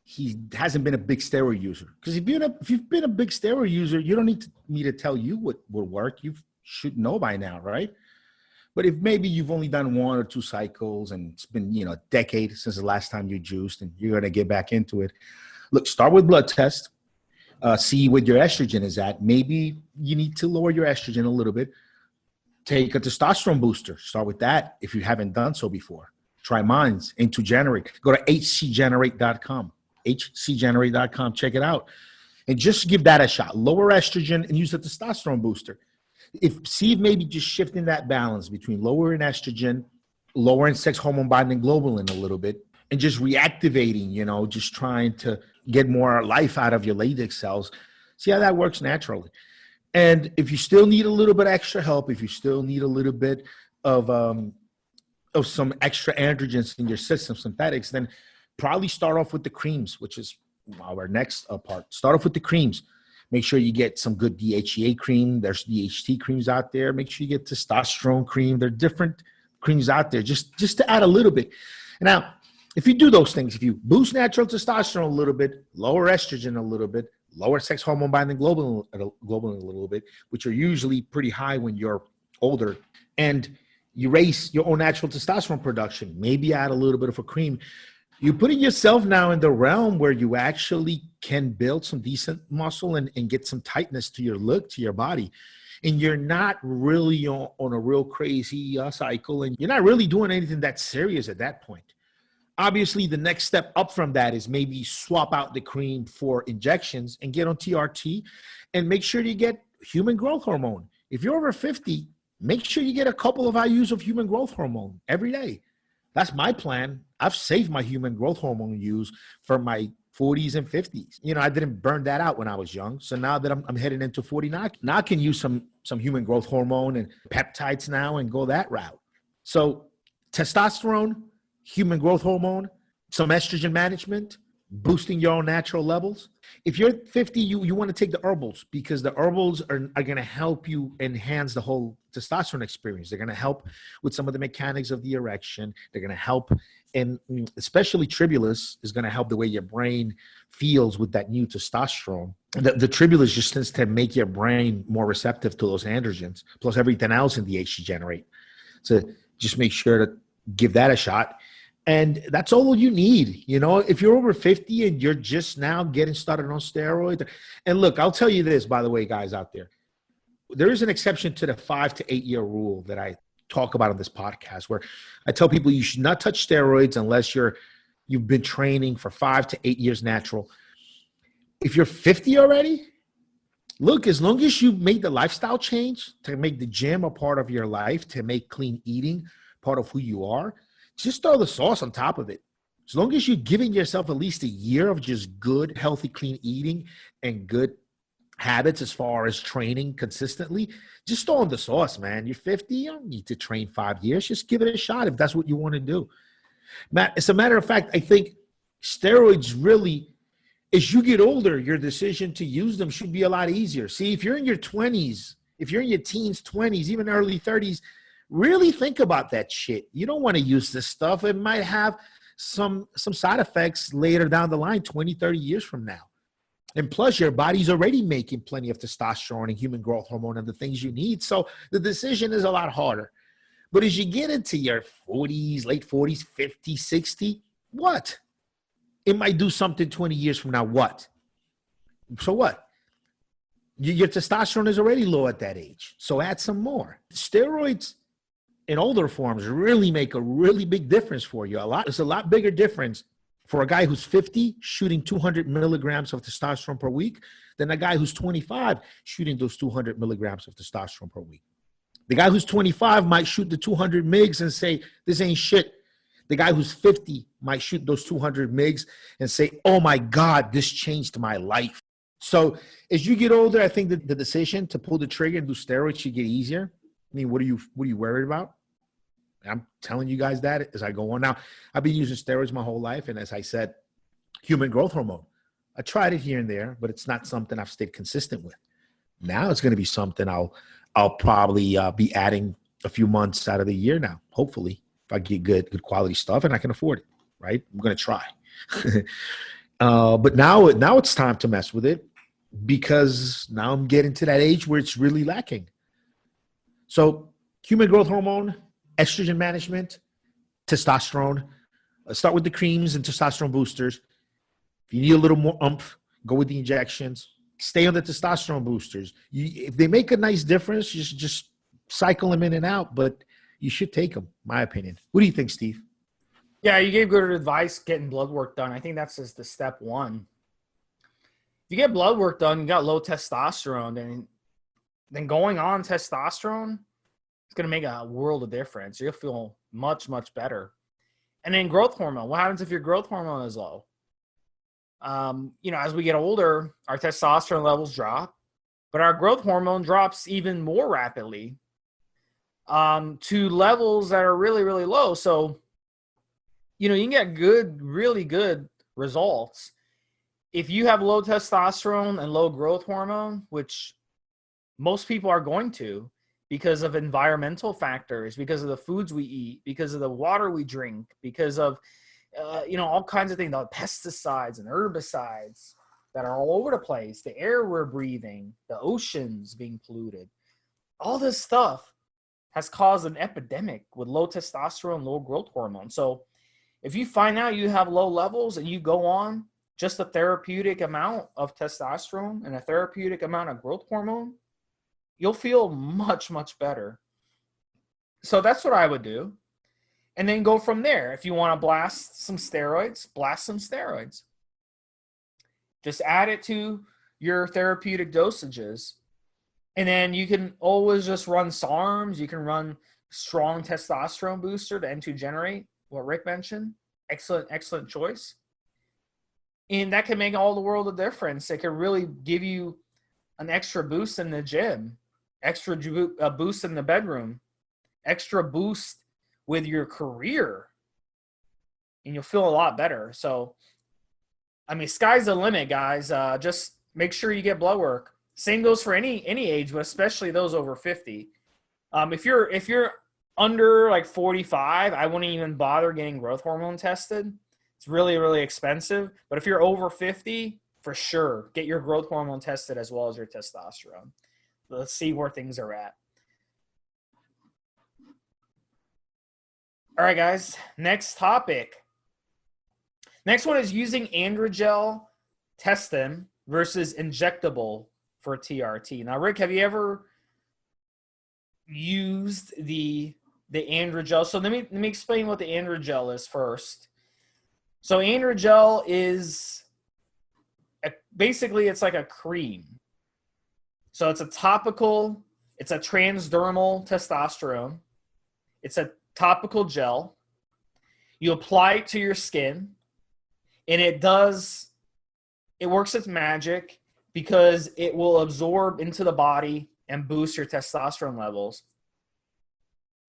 he hasn't been a big steroid user, because if you've been a big steroid user, you don't need me to tell you what will work. You should know by now, right? But if maybe you've only done 1 or 2 cycles and it's been a decade since the last time you juiced and you're going to get back into it, look, start with blood test, see what your estrogen is at. Maybe you need to lower your estrogen a little bit. Take a testosterone booster. Start with that if you haven't done so before. Try mine's into Generate. Go to hcgenerate.com. hcgenerate.com. Check it out. And just give that a shot. Lower estrogen and use the testosterone booster. See if maybe just shifting that balance between lowering estrogen, lowering sex hormone binding globulin a little bit, and just reactivating, just trying to get more life out of your latex cells. See how that works naturally. And if you still need a little bit extra help, if you still need a little bit of some extra androgens in your system, synthetics, then probably start off with the creams, which is our next part. Start off with the creams. Make sure you get some good DHEA cream. There's DHT creams out there. Make sure you get testosterone cream. There are different creams out there just to add a little bit. Now, if you do those things, if you boost natural testosterone a little bit, lower estrogen a little bit, lower sex hormone binding globulin a little bit, which are usually pretty high when you're older, and you raise your own natural testosterone production, maybe add a little bit of a cream, you're putting yourself now in the realm where you actually can build some decent muscle and get some tightness to your look, to your body. And you're not really on a real crazy cycle, and you're not really doing anything that serious at that point. Obviously, the next step up from that is maybe swap out the cream for injections and get on TRT, and make sure you get human growth hormone. If you're over 50, make sure you get a couple of IUs of human growth hormone every day. That's my plan. I've saved my human growth hormone use for my 40s and 50s. I didn't burn that out when I was young. So now that I'm heading into 40, now I can use some human growth hormone and peptides now and go that route. So testosterone, human growth hormone, some estrogen management, boosting your own natural levels. If you're 50, you want to take the herbals, because the herbals are going to help you enhance the whole testosterone experience. They're going to help with some of the mechanics of the erection. They're going to help, and especially tribulus is going to help the way your brain feels with that new testosterone. The tribulus just tends to make your brain more receptive to those androgens, plus everything else in the HG Generate. So just make sure to give that a shot. And that's all you need. You know, if you're over 50 and you're just now getting started on steroids. And look, I'll tell you this, by the way, guys out there is an exception to the 5 to 8 year rule that I talk about on this podcast, where I tell people you should not touch steroids unless you've been training for 5 to 8 years natural. If you're 50 already, look, as long as you made the lifestyle change to make the gym a part of your life, to make clean eating part of who you are, just throw the sauce on top of it. As long as you're giving yourself at least a year of just good, healthy, clean eating and good habits as far as training consistently, just throw on the sauce, man. You're 50, you don't need to train 5 years. Just give it a shot if that's what you want to do. Matt, as a matter of fact, I think steroids really, as you get older, your decision to use them should be a lot easier. See, if you're in your 20s, if you're in your teens, 20s, even early 30s, really think about that shit. You don't want to use this stuff. It might have some side effects later down the line, 20, 30 years from now. And plus, your body's already making plenty of testosterone and human growth hormone and the things you need. So the decision is a lot harder. But as you get into your 40s, late 40s, 50, 60, what? It might do something 20 years from now. What? So what? Your testosterone is already low at that age. So add some more. Steroids in older forms really make a really big difference for you. It's a lot bigger difference for a guy who's 50 shooting 200 milligrams of testosterone per week than a guy who's 25 shooting those 200 milligrams of testosterone per week. The guy who's 25 might shoot the 200 migs and say, this ain't shit. The guy who's 50 might shoot those 200 migs and say, oh my God, this changed my life. So as you get older, I think that the decision to pull the trigger and do steroids should get easier. I mean, what are you worried about? I'm telling you guys that as I go on. Now, I've been using steroids my whole life. And as I said, human growth hormone. I tried it here and there, but it's not something I've stayed consistent with. Now it's going to be something I'll probably be adding a few months out of the year now, hopefully, if I get good quality stuff and I can afford it, right? I'm going to try. But now it's time to mess with it because now I'm getting to that age where it's really lacking. So human growth hormone, estrogen management, testosterone. Start with the creams and testosterone boosters. If you need a little more oomph, go with the injections. Stay on the testosterone boosters. If they make a nice difference, just cycle them in and out, but you should take them, my opinion. What do you think, Steve? Yeah, you gave good advice getting blood work done. I think that's just the step one. If you get blood work done, you got low testosterone, then going on testosterone, it's going to make a world of difference. You'll feel much, much better. And then growth hormone. What happens if your growth hormone is low? As we get older, our testosterone levels drop, but our growth hormone drops even more rapidly to levels that are really, really low. So, you can get really good results if you have low testosterone and low growth hormone, which most people are going to because of environmental factors, because of the foods we eat, because of the water we drink, because of all kinds of things, the pesticides and herbicides that are all over the place, the air we're breathing, the oceans being polluted. All this stuff has caused an epidemic with low testosterone, low growth hormone. So if you find out you have low levels and you go on just a therapeutic amount of testosterone and a therapeutic amount of growth hormone, you'll feel much, much better. So that's what I would do. And then go from there. If you want to blast some steroids, blast some steroids. Just add it to your therapeutic dosages. And then you can always just run Sarms. You can run strong testosterone booster, the N2 Generate, what Rick mentioned. Excellent choice. And that can make all the world of difference. It can really give you an extra boost in the gym, extra boost in the bedroom, extra boost with your career, and you'll feel a lot better. So, sky's the limit, guys. Just make sure you get blood work. Same goes for any age, but especially those over 50. If you're under like 45, I wouldn't even bother getting growth hormone tested. It's really, really expensive. But if you're over 50, for sure, get your growth hormone tested as well as your testosterone. Let's see where things are at. All right, guys. Next topic. Next one is using androgel testin versus injectable for TRT. Now, Rick, have you ever used the androgel? So let me explain what the androgel is first. So androgel is basically it's like a cream. So it's a topical, it's a transdermal testosterone. It's a topical gel. You apply it to your skin, and it works its magic because it will absorb into the body and boost your testosterone levels.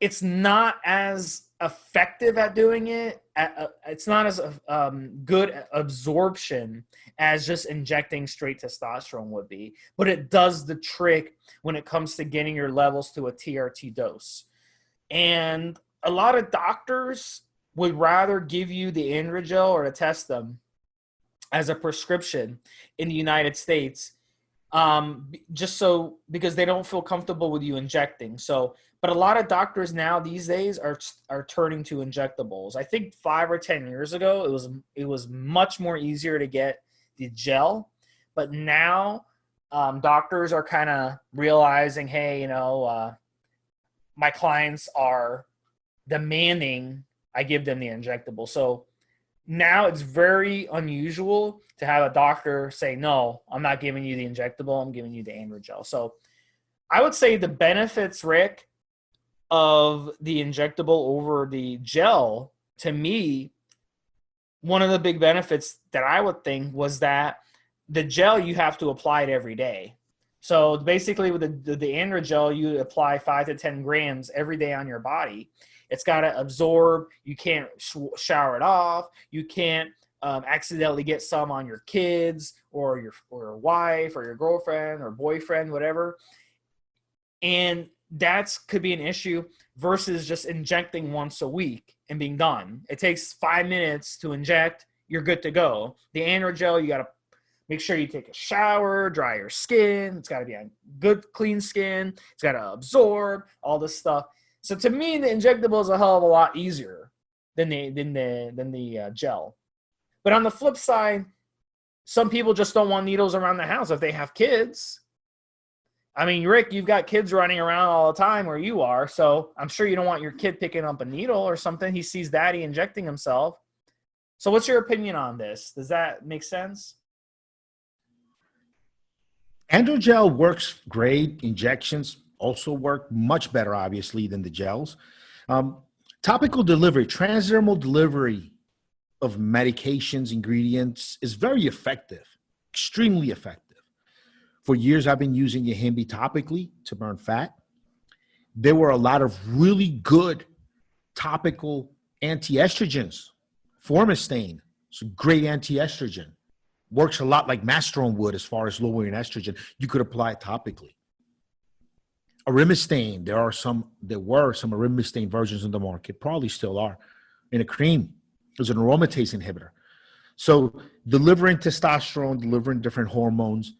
It's not as effective at doing it. It's not as good absorption as just injecting straight testosterone would be, but it does the trick when it comes to getting your levels to a TRT dose. And a lot of doctors would rather give you the androgel or to test them as a prescription in the United States, because they don't feel comfortable with you injecting. So, but a lot of doctors now these days are turning to injectables. I think 5 or 10 years ago, it was much more easier to get the gel, but now doctors are kind of realizing, hey, my clients are demanding I give them the injectable. So now it's very unusual to have a doctor say, no, I'm not giving you the injectable, I'm giving you the androgel. So I would say the benefits, Rick, of the injectable over the gel, to me, one of the big benefits that I would think was that the gel, you have to apply it every day. So basically with the androgel, you apply 5 to 10 grams every day on your body. It's got to absorb. You can't shower it off. You can't accidentally get some on your kids or your wife or your girlfriend or boyfriend, whatever. And that could be an issue versus just injecting once a week and being done. It takes 5 minutes to inject. You're good to go. The androgel, you got to make sure you take a shower, dry your skin. It's got to be a good, clean skin. It's got to absorb all this stuff. So to me, the injectable is a hell of a lot easier than the gel. But on the flip side, some people just don't want needles around the house if they have kids. I mean, Rick, you've got kids running around all the time where you are, so I'm sure you don't want your kid picking up a needle or something. He sees daddy injecting himself. So what's your opinion on this? Does that make sense? Androgel works great. Injections also work much better, obviously, than the gels. Topical delivery, transdermal delivery of medications, ingredients is very effective, extremely effective. For years, I've been using Yahimbi topically to burn fat. There were a lot of really good topical anti-estrogens. Formistane, it's a great anti-estrogen. Works a lot like Masterone would as far as lowering estrogen. You could apply it topically. Arimistane, there were some arimistane versions in the market, probably still are, in a cream. It was an aromatase inhibitor. So delivering testosterone, delivering different hormones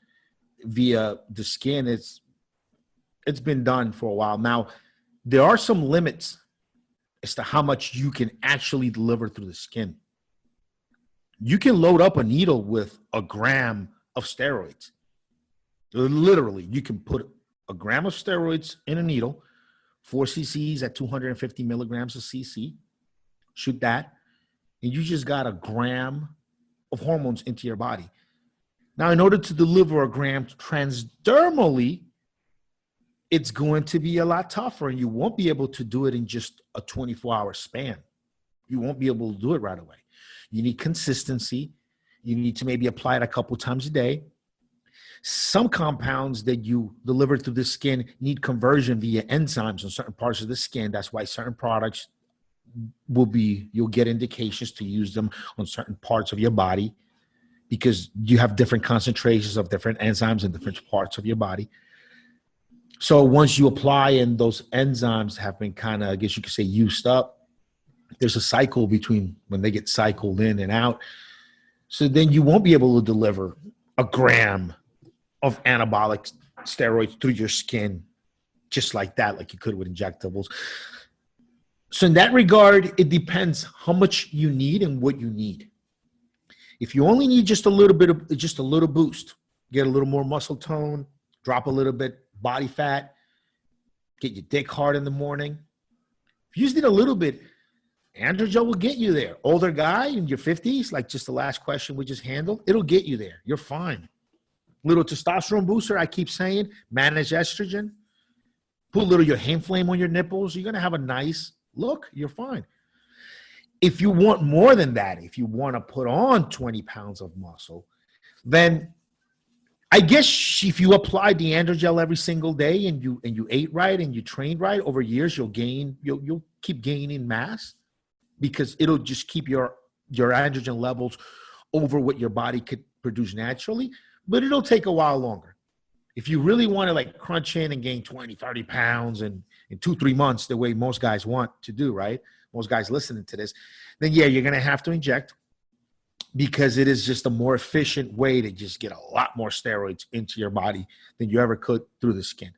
via the skin, it's been done for a while. Now, there are some limits as to how much you can actually deliver through the skin. You can load up a needle with a gram of steroids. Literally, you can put a gram of steroids in a needle, 4 cc's at 250 milligrams a cc, shoot that, and you just got a gram of hormones into your body. Now, in order to deliver a gram transdermally, it's going to be a lot tougher, and you won't be able to do it in just a 24-hour span. You won't be able to do it right away. You need consistency. You need to maybe apply it a couple times a day. Some compounds that you deliver through the skin need conversion via enzymes on certain parts of the skin. That's why certain products you'll get indications to use them on certain parts of your body, because you have different concentrations of different enzymes in different parts of your body. So once you apply and those enzymes have been kind of, I guess you could say, used up, there's a cycle between when they get cycled in and out. So then you won't be able to deliver a gram of anabolic steroids through your skin just like that, like you could with injectables. So in that regard, it depends how much you need and what you need. If you only need just a little bit of, just a little boost, get a little more muscle tone, drop a little bit body fat, get your dick hard in the morning. If you just need a little bit, androgen will get you there. Older guy in your 50s, like just the last question we just handled, it'll get you there. You're fine. Little testosterone booster, I keep saying, manage estrogen. Put a little your hand flame on your nipples. You're going to have a nice look. You're fine. If you want more than that, if you want to put on 20 pounds of muscle, then I guess if you apply the androgel every single day and you ate right and you trained right over years, you'll keep gaining mass, because it'll just keep your androgen levels over what your body could produce naturally, but it'll take a while longer. If you really want to like crunch in and gain 20, 30 pounds in 2-3 months, the way most guys want to do, right? Most guys listening to this, then yeah, you're going to have to inject, because it is just a more efficient way to just get a lot more steroids into your body than you ever could through the skin.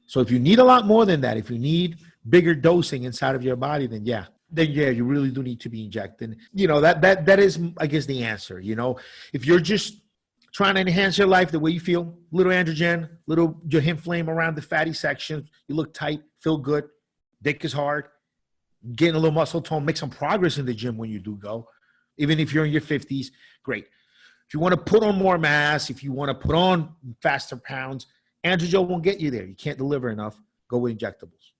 So if you need a lot more than that, if you need bigger dosing inside of your body, then yeah, you really do need to be injecting. You know, that is, I guess, the answer. You know, if you're just trying to enhance your life the way you feel, little androgen, little your hip flame around the fatty section, you look tight, feel good, dick is hard, getting a little muscle tone, make some progress in the gym when you do go, even if you're in your 50s, great. If you want to put on more mass, if you want to put on faster pounds, androgen won't get you there. You can't deliver enough. Go with injectables.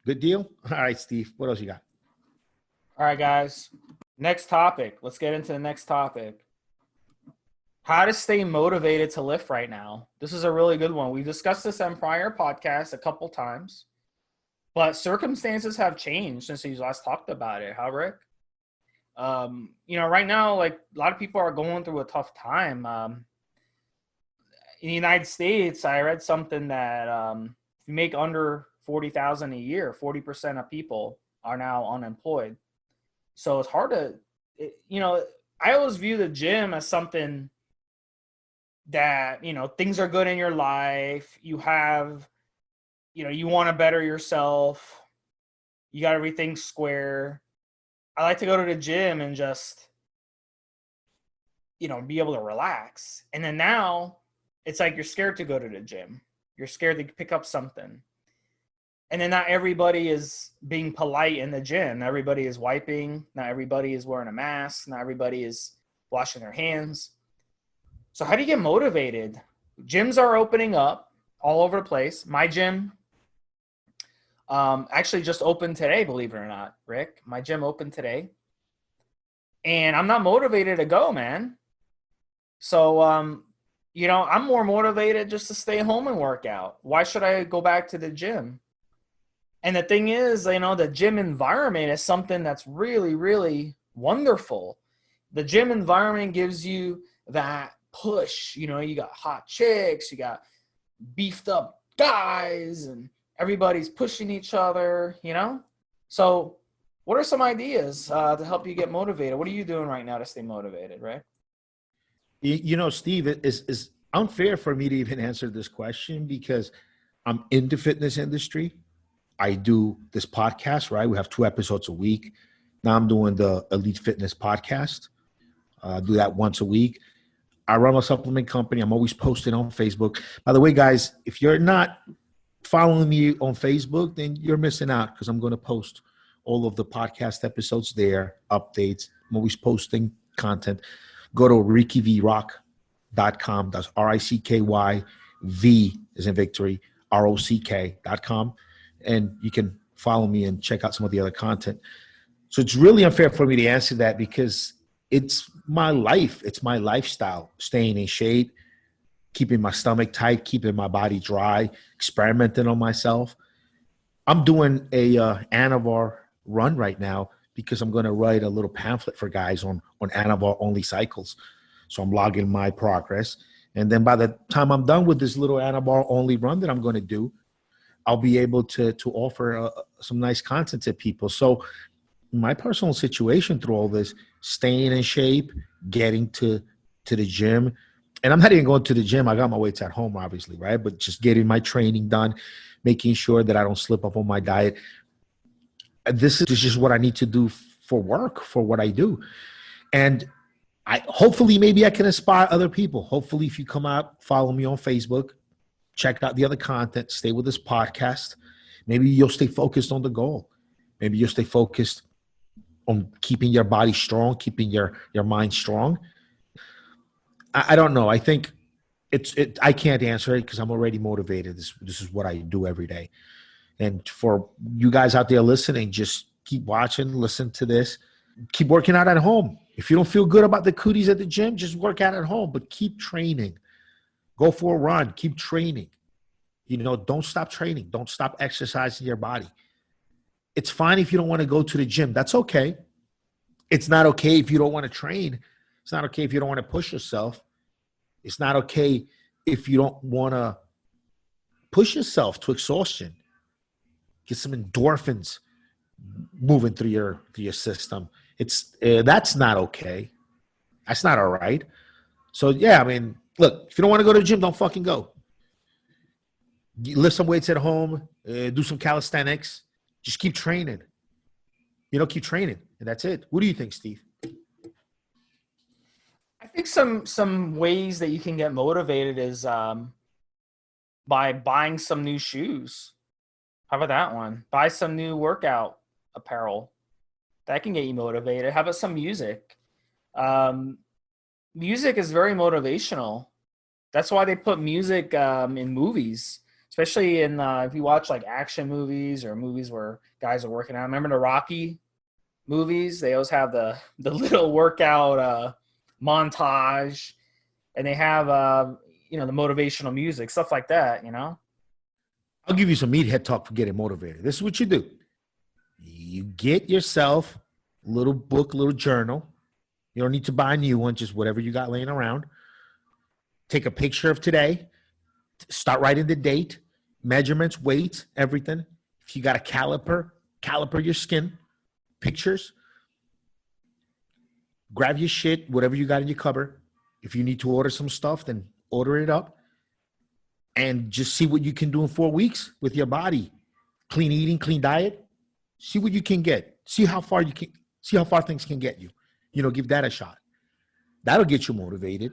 Good deal? All right, Steve, what else you got? All right, guys. Next topic. Let's get into the next topic. How to stay motivated to lift right now. This is a really good one. We've discussed this on prior podcasts a couple times, but circumstances have changed since we last talked about it. Huh, Rick? You know, right now, like a lot of people are going through a tough time. In the United States, I read something that if you make under $40,000 a year, 40% of people are now unemployed. So it's hard to, you know, I always view the gym as something that, you know, things are good in your life. You have, you know, you want to better yourself. You got everything square. I like to go to the gym and just, you know, be able to relax. And then now it's like you're scared to go to the gym. You're scared to pick up something. And then not everybody is being polite in the gym. Not everybody is wiping. Not everybody is wearing a mask. Not everybody is washing their hands. So how do you get motivated? Gyms are opening up all over the place. My gym actually just opened today, believe it or not, Rick. My gym opened today. And I'm not motivated to go, man. So, you know, I'm more motivated just to stay home and work out. Why should I go back to the gym? And the thing is, you know, the gym environment is something that's really, really wonderful. The gym environment gives you that push. You know, you got hot chicks, you got beefed up guys, and everybody's pushing each other, you know? So what are some ideas to help you get motivated? What are you doing right now to stay motivated, right? You know, Steve, it is unfair for me to even answer this question, because I'm in the fitness industry. I do this podcast, right? We have 2 episodes a week. Now I'm doing the Elite Fitness podcast. I do that once a week. I run a supplement company. I'm always posting on Facebook. By the way, guys, if you're not following me on Facebook, then you're missing out, because I'm going to post all of the podcast episodes there, updates. I'm always posting content. Go to rickyvrock.com. That's RICKY. V is in victory, ROCK.com. And you can follow me and check out some of the other content. So it's really unfair for me to answer that, because it's my life. It's my lifestyle, staying in shape, keeping my stomach tight, keeping my body dry, experimenting on myself. I'm doing a Anavar run right now, because I'm going to write a little pamphlet for guys on Anavar only cycles. So I'm logging my progress. And then by the time I'm done with this little Anavar only run that I'm going to do, I'll be able to offer some nice content to people. So my personal situation through all this, staying in shape, getting to the gym, and I'm not even going to the gym. I got my weights at home, obviously, right? But just getting my training done, making sure that I don't slip up on my diet. this is just what I need to do for work, for what I do. And hopefully maybe I can inspire other people. Hopefully if you come out, follow me on Facebook, check out the other content, stay with this podcast. Maybe you'll stay focused on the goal. Maybe you'll stay focused on keeping your body strong, keeping your mind strong. I don't know. I think I can't answer it because I'm already motivated. This is what I do every day. And for you guys out there listening, just keep watching, listen to this, keep working out at home. If you don't feel good about the cooties at the gym, just work out at home, but keep training. Go for a run, keep training. Don't stop training. Don't stop exercising your body. It's fine if you don't want to go to the gym. That's okay. It's not okay if you don't want to train. It's not okay if you don't want to push yourself. It's not okay if you don't want to push yourself to exhaustion. Get some endorphins moving through your system. That's not okay. That's not all right. So yeah, I mean, look, if you don't want to go to the gym, don't fucking go. Lift some weights at home, do some calisthenics, just keep training. Keep training, and that's it. What do you think, Steve? I think some ways that you can get motivated is by buying some new shoes. How about that one? Buy some new workout apparel. That can get you motivated. How about some music? Music is very motivational. That's why they put music in movies, especially in if you watch like action movies or movies where guys are working out. Remember the Rocky movies? They always have the little workout montage, and they have the motivational music, stuff like that. I'll give you some meathead talk for getting motivated. This is what you do. You get yourself a little book, a little journal. You don't need to buy a new one, just whatever you got laying around. Take a picture of today. Start writing the date, measurements, weights, everything. If you got a caliper your skin, pictures. Grab your shit, whatever you got in your cupboard. If you need to order some stuff, then order it up. And just see what you can do in 4 weeks with your body. Clean eating, clean diet. See what you can get. See how far things can get you. Give that a shot. That'll get you motivated.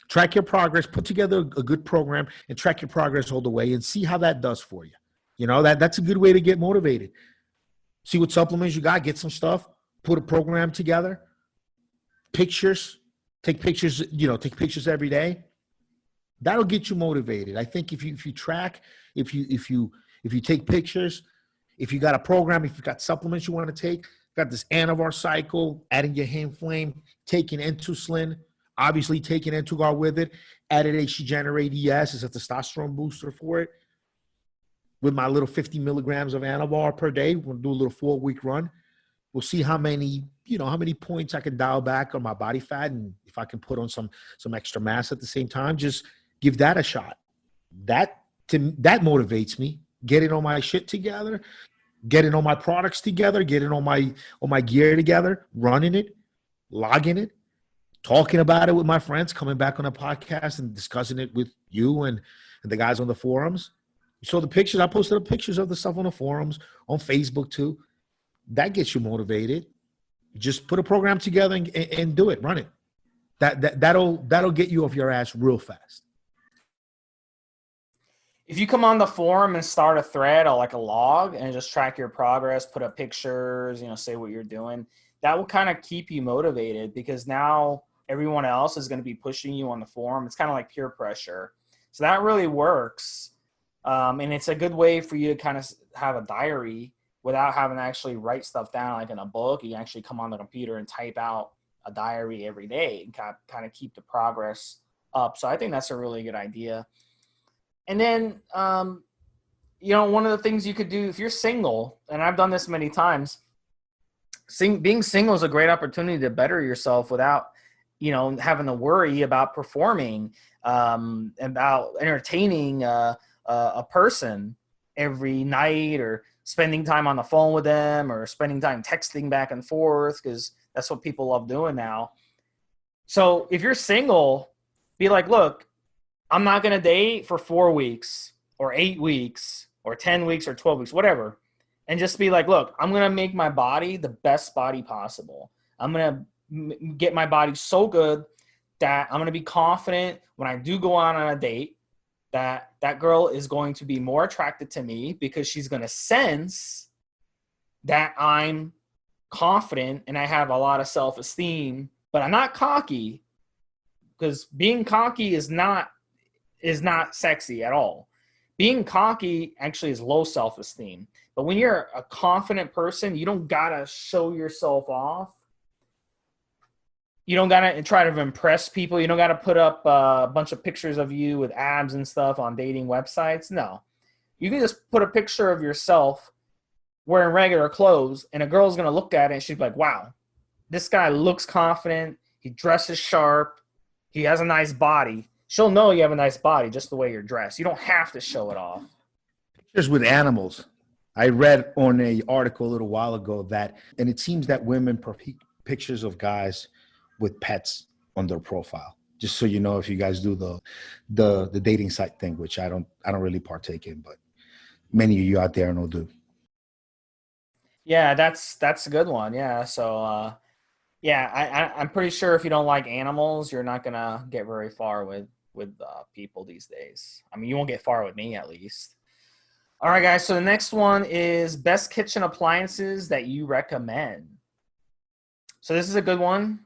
Track your progress, put together a good program and track your progress all the way and see how that does for you. That's a good way to get motivated. See what supplements you got, get some stuff, put a program together. Pictures, take pictures every day. That'll get you motivated. I think if you track, if you take pictures, if you got a program, if you got supplements you want to take, got this Anavar cycle, adding your hand flame, taking Entuslin, obviously taking Entugar with it, added HG Generate ES is a testosterone booster for it. With my little 50 milligrams of Anavar per day, we'll do a little 4-week run. We'll see how many points I can dial back on my body fat, and if I can put on some extra mass at the same time, just give that a shot. That motivates me. Getting all my shit together, getting all my products together, getting all my gear together, running it, logging it, talking about it with my friends, coming back on a podcast and discussing it with you and the guys on the forums. You saw the pictures. I posted up pictures of the stuff on the forums, on Facebook too. That gets you motivated. Just put a program together and do it. Run it. That'll get you off your ass real fast. If you come on the forum and start a thread or like a log and just track your progress, put up pictures, say what you're doing, that will kind of keep you motivated because now everyone else is going to be pushing you on the forum. It's kind of like peer pressure. So that really works. And it's a good way for you to kind of have a diary without having to actually write stuff down like in a book. You can actually come on the computer and type out a diary every day and kind of keep the progress up. So I think that's a really good idea. And then, one of the things you could do if you're single, and I've done this many times, being single is a great opportunity to better yourself without, having to worry about performing, about entertaining a person every night or spending time on the phone with them or spending time texting back and forth because that's what people love doing now. So if you're single, be like, look, I'm not going to date for 4 weeks or 8 weeks or 10 weeks or 12 weeks, whatever. and just be like, look, I'm going to make my body the best body possible. I'm going to get my body so good that I'm going to be confident when I do go on a date that that girl is going to be more attracted to me because she's going to sense that I'm confident and I have a lot of self-esteem, but I'm not cocky, because being cocky is not sexy at all. Being cocky actually is low self-esteem. But when you're a confident person, you don't gotta show yourself off. You don't gotta try to impress people. You don't gotta put up a bunch of pictures of you with abs and stuff on dating websites. No, you can just put a picture of yourself wearing regular clothes, and a girl's gonna look at it and she's like, wow, this guy looks confident. He dresses sharp. He has a nice body. She'll know you have a nice body just the way you're dressed. You don't have to show it off. Pictures with animals. I read on a article a little while ago that, and it seems that women pictures of guys with pets on their profile. Just so you know, if you guys do the dating site thing, which I don't really partake in, but many of you out there know do. Yeah, that's a good one. Yeah, so yeah, I'm pretty sure if you don't like animals, you're not gonna get very far with people these days. I mean, you won't get far with me, at least. All right, guys. So the next one is best kitchen appliances that you recommend. So this is a good one.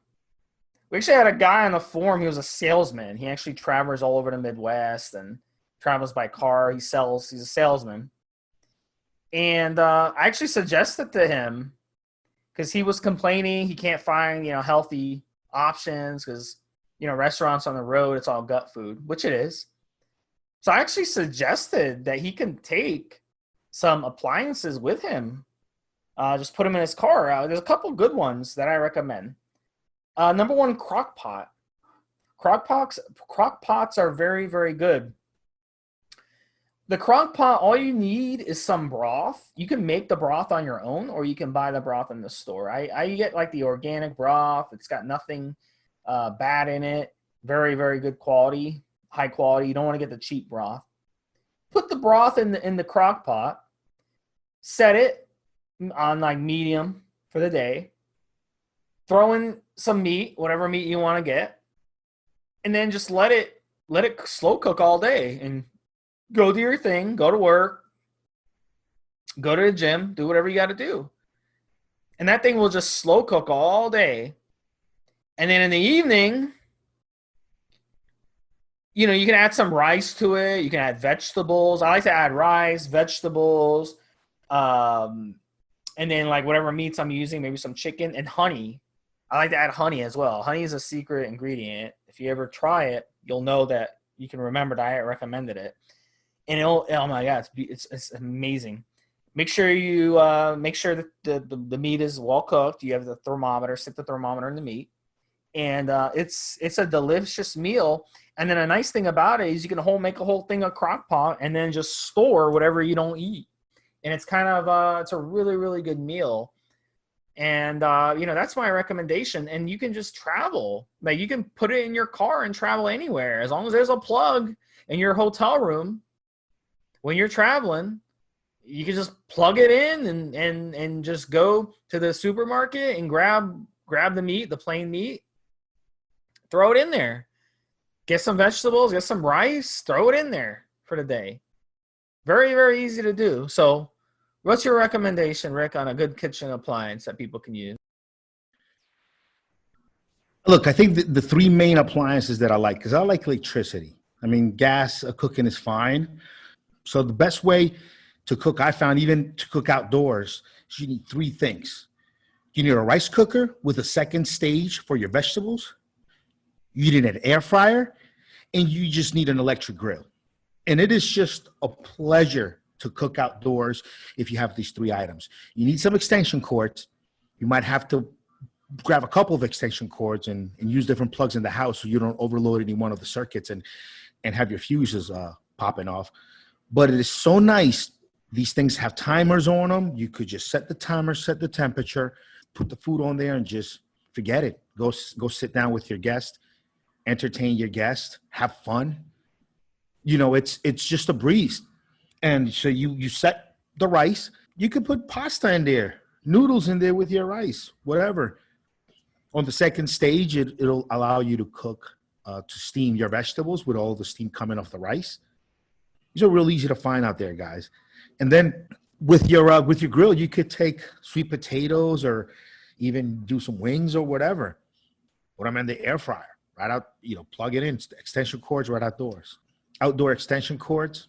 We actually had a guy on the forum. He was a salesman. He actually travels all over the Midwest and travels by car. He's a salesman. And I actually suggested to him, because he was complaining he can't find, healthy options because, restaurants on the road, it's all gut food, which it is. So I actually suggested that he can take some appliances with him. Just put them in his car. There's a couple good ones that I recommend. Number one, crock pot. Crock pots are very, very good. The crock pot, all you need is some broth. You can make the broth on your own, or you can buy the broth in the store. I get like the organic broth. It's got nothing bad in it. Very, very good quality, high quality. You don't want to get the cheap broth. Put the broth in the crock pot. Set it on like medium for the day. Throw in some meat, whatever meat you want to get, and then just let it slow cook all day and go do your thing, go to work, go to the gym, do whatever you got to do. And that thing will just slow cook all day. And then in the evening, you can add some rice to it. You can add vegetables. I like to add rice, vegetables, and then like whatever meats I'm using, maybe some chicken and honey. I like to add honey as well. Honey is a secret ingredient. If you ever try it, you'll know that you can remember that I recommended it. And oh my God, it's amazing. Make sure that the meat is well cooked. You have the thermometer, stick the thermometer in the meat. And it's a delicious meal. And then a nice thing about it is you can make a whole thing of crock pot and then just store whatever you don't eat. And it's kind of it's a really, really good meal. And that's my recommendation. And you can just travel. Like, you can put it in your car and travel anywhere as long as there's a plug in your hotel room. When you're traveling, you can just plug it in and just go to the supermarket and grab the meat, the plain meat, throw it in there. Get some vegetables, get some rice, throw it in there for the day. Very, very easy to do. So what's your recommendation, Rick, on a good kitchen appliance that people can use? Look, I think the three main appliances that I like, because I like electricity. I mean, gas cooking is fine. So the best way to cook, I found, even to cook outdoors, is you need three things. You need a rice cooker with a second stage for your vegetables. You need an air fryer, and you just need an electric grill. And it is just a pleasure to cook outdoors if you have these three items. You need some extension cords. You might have to grab a couple of extension cords and use different plugs in the house so you don't overload any one of the circuits and have your fuses popping off. But it is so nice. These things have timers on them. You could just set the timer, set the temperature, put the food on there, and just forget it. Go sit down with your guest, entertain your guest, have fun. It's just a breeze. And so you set the rice, You could put pasta in there, noodles in there with your rice, whatever. On the second stage, it'll allow you to cook, to steam your vegetables with all the steam coming off the rice. These are real easy to find out there, guys. And then with your grill, you could take sweet potatoes or even do some wings or whatever. Put them in the air fryer, right out, plug it in, extension cords right outdoors. Outdoor extension cords,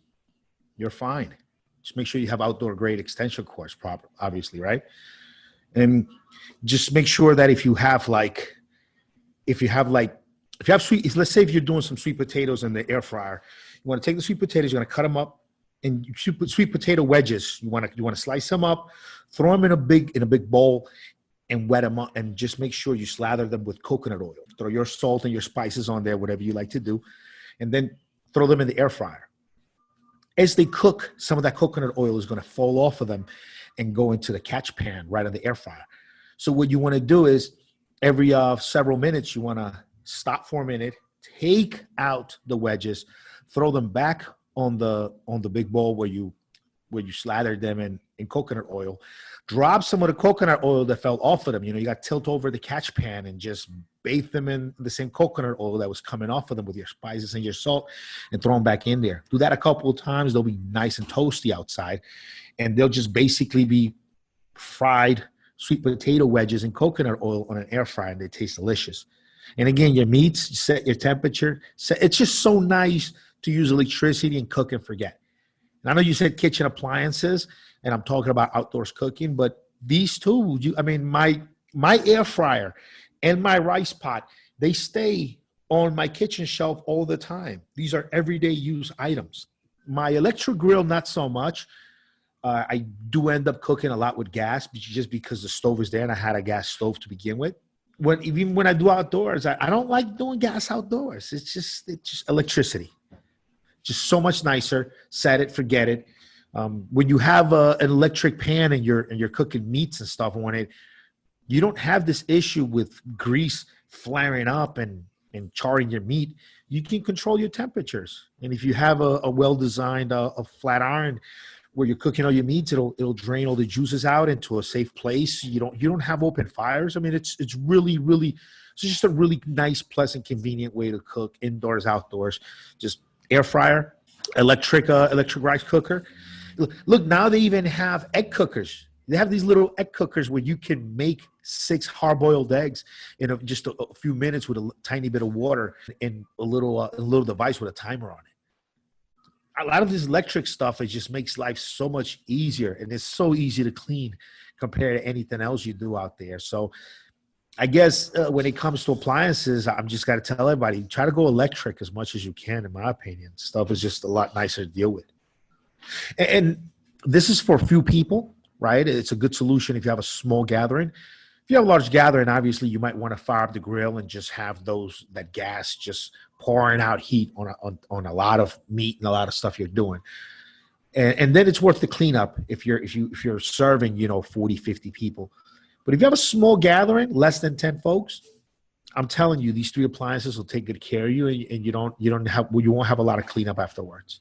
you're fine. Just make sure you have outdoor grade extension cords, proper, obviously, right? And just make sure that if you have sweet, let's say if you're doing some sweet potatoes in the air fryer, you want to take the sweet potatoes, you're going to cut them up and you put sweet potato wedges. You want to slice them up, throw them in a big bowl and wet them up, and just make sure you slather them with coconut oil. Throw your salt and your spices on there, whatever you like to do, and then throw them in the air fryer. As they cook, some of that coconut oil is going to fall off of them and go into the catch pan right in the air fryer. So what you want to do is every several minutes, you want to stop for a minute, take out the wedges, throw them back on the big bowl where you slathered them in coconut oil. Drop some of the coconut oil that fell off of them. You got to tilt over the catch pan and just bathe them in the same coconut oil that was coming off of them with your spices and your salt, and throw them back in there. Do that a couple of times. They'll be nice and toasty outside, and they'll just basically be fried sweet potato wedges in coconut oil on an air fryer, and they taste delicious. And again, your meats, you set your temperature. It's just so nice to use electricity and cook and forget. And I know you said kitchen appliances, and I'm talking about outdoors cooking, but these two, my air fryer and my rice pot, they stay on my kitchen shelf all the time. These are everyday use items. My electric grill, not so much. I do end up cooking a lot with gas, just because the stove is there and I had a gas stove to begin with. Even when I do outdoors, I don't like doing gas outdoors. It's just electricity. Just so much nicer. Set it, forget it. When you have an electric pan and you're cooking meats and stuff on it, you don't have this issue with grease flaring up and charring your meat. You can control your temperatures. And if you have a well-designed a flat iron where you're cooking all your meats, it'll drain all the juices out into a safe place. You don't have open fires. I mean, it's really, really, it's just a really nice, pleasant, convenient way to cook indoors, outdoors. Just air fryer, electric rice cooker. Look, now they even have egg cookers. They have these little egg cookers where you can make 6 hard-boiled eggs in just a few minutes with a tiny bit of water and a little device with a timer on it. A lot of this electric stuff, it just makes life so much easier, and it's so easy to clean compared to anything else you do out there. So I guess when it comes to appliances, I'm just got to tell everybody, try to go electric as much as you can, in my opinion. Stuff is just a lot nicer to deal with. And this is for a few people, right? It's a good solution if you have a small gathering. If you have a large gathering, obviously you might want to fire up the grill and just have that gas just pouring out heat on a lot of meat and a lot of stuff you're doing. And then it's worth the cleanup if you're serving, 40, 50 people. But if you have a small gathering, less than 10 folks, I'm telling you, these 3 appliances will take good care of you, and you won't have a lot of cleanup afterwards.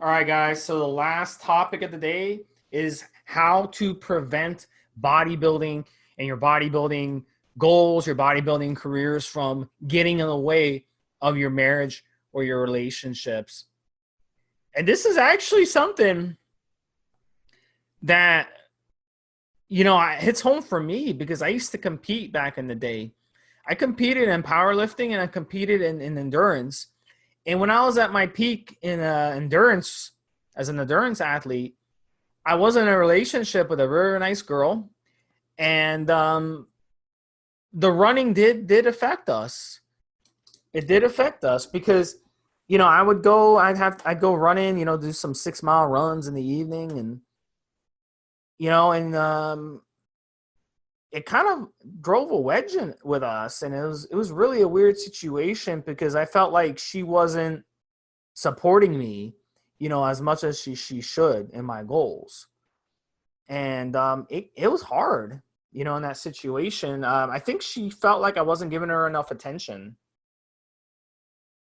All right, guys. So the last topic of the day is how to prevent bodybuilding and your bodybuilding goals, your bodybuilding careers from getting in the way of your marriage or your relationships. And this is actually something that, it hits home for me, because I used to compete back in the day. I competed in powerlifting and I competed in endurance. And when I was at my peak in endurance, as an endurance athlete, I was in a relationship with a very nice girl, and the running did affect us. It did affect us because, I'd go running, do some 6-mile runs in the evening, and it kind of drove a wedge with us, and it was really a weird situation because I felt like she wasn't supporting me, as much as she should in my goals. And it was hard, in that situation. I think she felt like I wasn't giving her enough attention.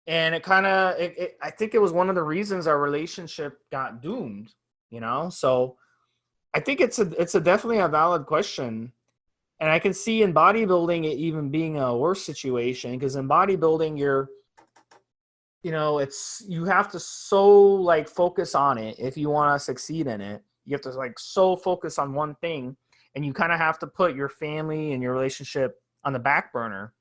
And I think it was one of the reasons our relationship got doomed, So I think it's a definitely a valid question. And I can see in bodybuilding it even being a worse situation, because in bodybuilding you have to so like focus on it if you want to succeed in it. You have to like so focus on one thing, and you kind of have to put your family and your relationship on the back burner.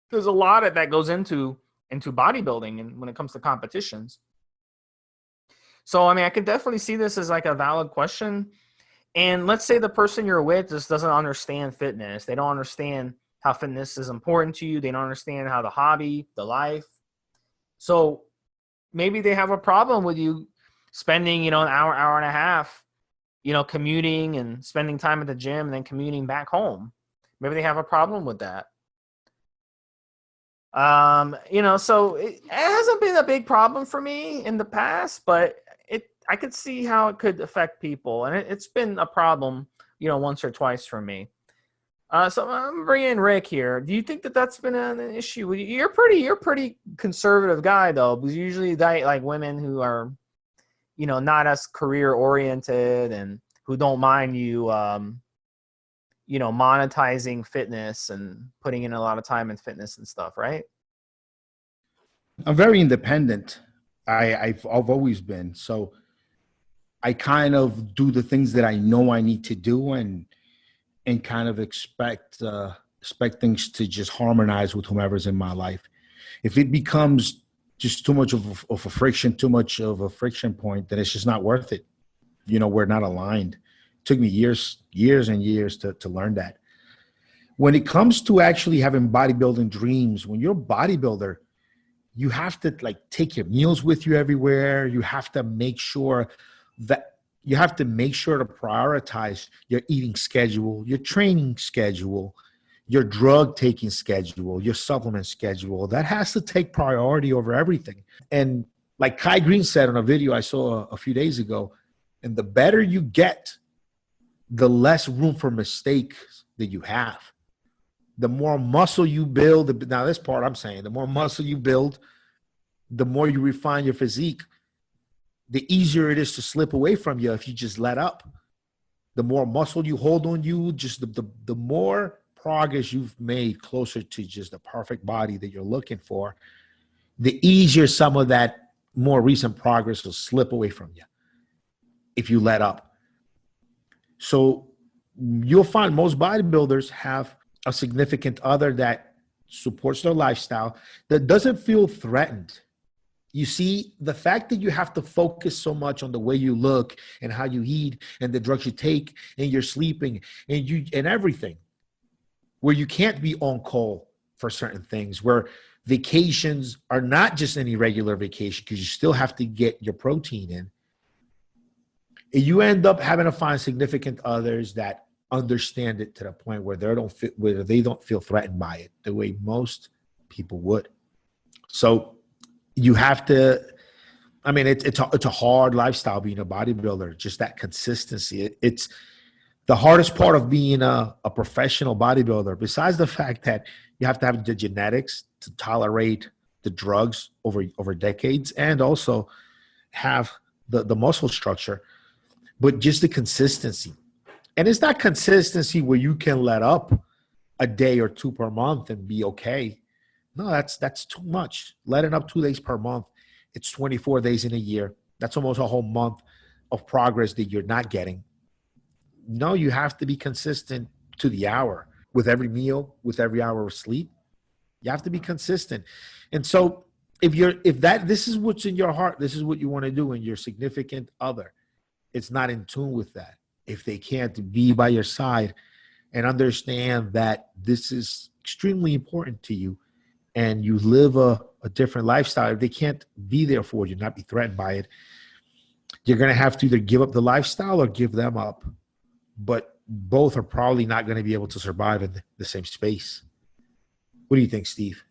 There's a lot of that goes into bodybuilding and when it comes to competitions. So I mean, I could definitely see this as like a valid question. And let's say the person you're with just doesn't understand fitness. They don't understand how fitness is important to you. They don't understand how the hobby, the life. So maybe they have a problem with you spending, an hour and a half, commuting and spending time at the gym and then commuting back home. Maybe they have a problem with that. So it hasn't been a big problem for me in the past, but I could see how it could affect people, and it's been a problem, once or twice for me. So I'm bringing in Rick here. Do you think that that's been an issue? You're pretty conservative guy though, because usually you date like women who are, not as career oriented and who don't mind you, monetizing fitness and putting in a lot of time in fitness and stuff, right? I'm very independent. I've always been. So I kind of do the things that I know I need to do and kind of expect things to just harmonize with whomever's in my life. If it becomes just too much of a friction point, then it's just not worth it. We're not aligned. It took me years and years to learn that. When it comes to actually having bodybuilding dreams, when you're a bodybuilder, you have to like take your meals with you everywhere. You have to make sure to prioritize your eating schedule, your training schedule, your drug taking schedule, your supplement schedule. That has to take priority over everything. And like Kai Green said on a video I saw a few days ago, and the better you get, the less room for mistakes that you have. The more muscle you build, now this part I'm saying, the more muscle you build, the more you refine your physique, the easier it is to slip away from you if you just let up. The more muscle you hold on you, just the more progress you've made closer to just the perfect body that you're looking for, the easier some of that more recent progress will slip away from you if you let up. So you'll find most bodybuilders have a significant other that supports their lifestyle that doesn't feel threatened. You see, the fact that you have to focus so much on the way you look and how you eat and the drugs you take and your sleeping and everything, where you can't be on call for certain things, where vacations are not just any regular vacation because you still have to get your protein in. And you end up having to find significant others that understand it to the point where they don't feel threatened by it the way most people would. So you have to, I mean, it's a hard lifestyle being a bodybuilder, just that consistency. It's the hardest part of being a professional bodybuilder, besides the fact that you have to have the genetics to tolerate the drugs over decades and also have the muscle structure, but just the consistency. And it's not consistency where you can let up a day or two per month and be okay. No, that's too much. Letting up 2 days per month, it's 24 days in a year. That's almost a whole month of progress that you're not getting. No, you have to be consistent to the hour with every meal, with every hour of sleep. You have to be consistent. And so this is what's in your heart, this is what you want to do, and your significant other, it's not in tune with that. If they can't be by your side and understand that this is extremely important to you and you live a different lifestyle, if they can't be there for you, not be threatened by it, you're going to have to either give up the lifestyle or give them up. But both are probably not going to be able to survive in the same space. What do you think, Steve?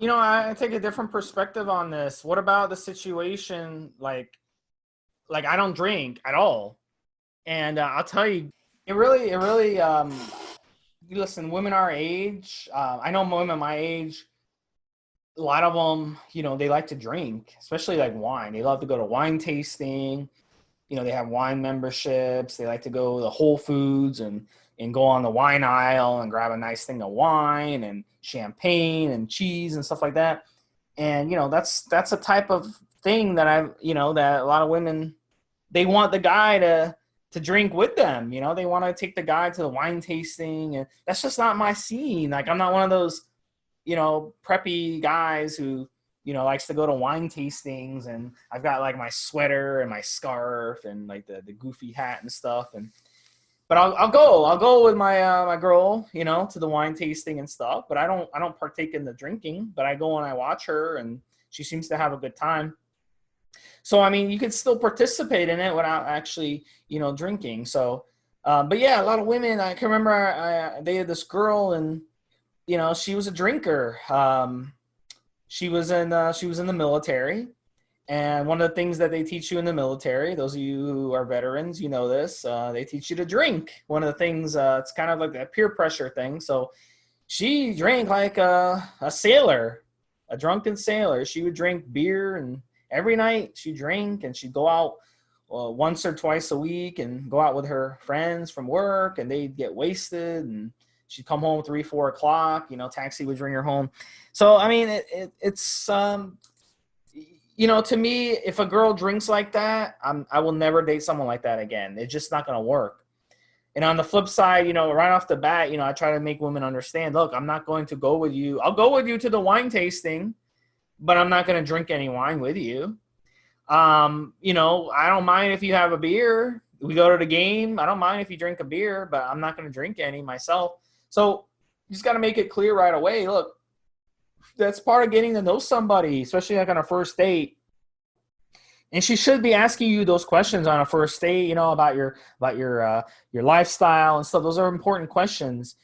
I take a different perspective on this. What about the situation like I don't drink at all? And I'll tell you, it really, listen, women our age, I know women my age, a lot of them, they like to drink, especially like wine. They love to go to wine tasting. you know, they have wine memberships. They like to go to Whole Foods and go on the wine aisle and grab a nice thing of wine and champagne and cheese and stuff like that. And, you know, that's a type of thing that that a lot of women, they want the guy to drink with them. You know, they want to take the guy to the wine tasting, and that's just not my scene. Like, I'm not one of those, you know, preppy guys who, you know, likes to go to wine tastings, and I've got like my sweater and my scarf and like the goofy hat and stuff. But I'll go with my my girl, you know, to the wine tasting and stuff. But I don't partake in the drinking. But I go and I watch her, and she seems to have a good time. So I mean, you could still participate in it without actually, you know, drinking. So, but yeah, a lot of women. I can remember I dated this girl, and you know, she was a drinker. She was in the military, and one of the things that they teach you in the military, those of you who are veterans, you know this, they teach you to drink. One of the things, it's kind of like that peer pressure thing. So she drank like a sailor, a drunken sailor. She would drink beer, and every night she'd drink, and she'd go out once or twice a week and go out with her friends from work, and they'd get wasted, and she'd come home 3, 4 o'clock, you know, taxi would bring her home. So, I mean, it's, you know, to me, if a girl drinks like that, I will never date someone like that again. It's just not going to work. And on the flip side, you know, right off the bat, you know, I try to make women understand, look, I'm not going to go with you. I'll go with you to the wine tasting, but I'm not going to drink any wine with you. You know, I don't mind if you have a beer. We go to the game. I don't mind if you drink a beer, but I'm not going to drink any myself. So you just got to make it clear right away. Look, that's part of getting to know somebody, especially like on a first date. And she should be asking you those questions on a first date, you know, about your lifestyle and stuff. Those are important questions.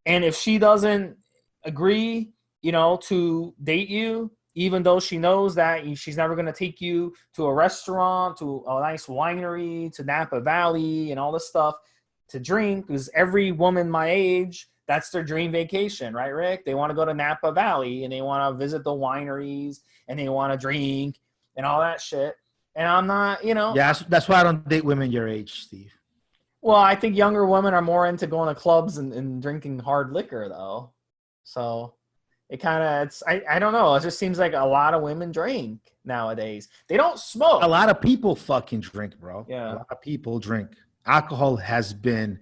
And if she doesn't agree, you know, to date you, even though she knows that she's never going to take you to a restaurant, to a nice winery, to Napa Valley and all this stuff to drink, because every woman my age, that's their dream vacation, right, Rick? They want to go to Napa Valley, and they want to visit the wineries, and they want to drink and all that shit. And I'm not, you know. Yeah, that's why I don't date women your age, Steve. Well, I think younger women are more into going to clubs and drinking hard liquor, though. So it kind of, I don't know. It just seems like a lot of women drink nowadays. They don't smoke. A lot of people fucking drink, bro. Yeah. A lot of people drink. Alcohol has been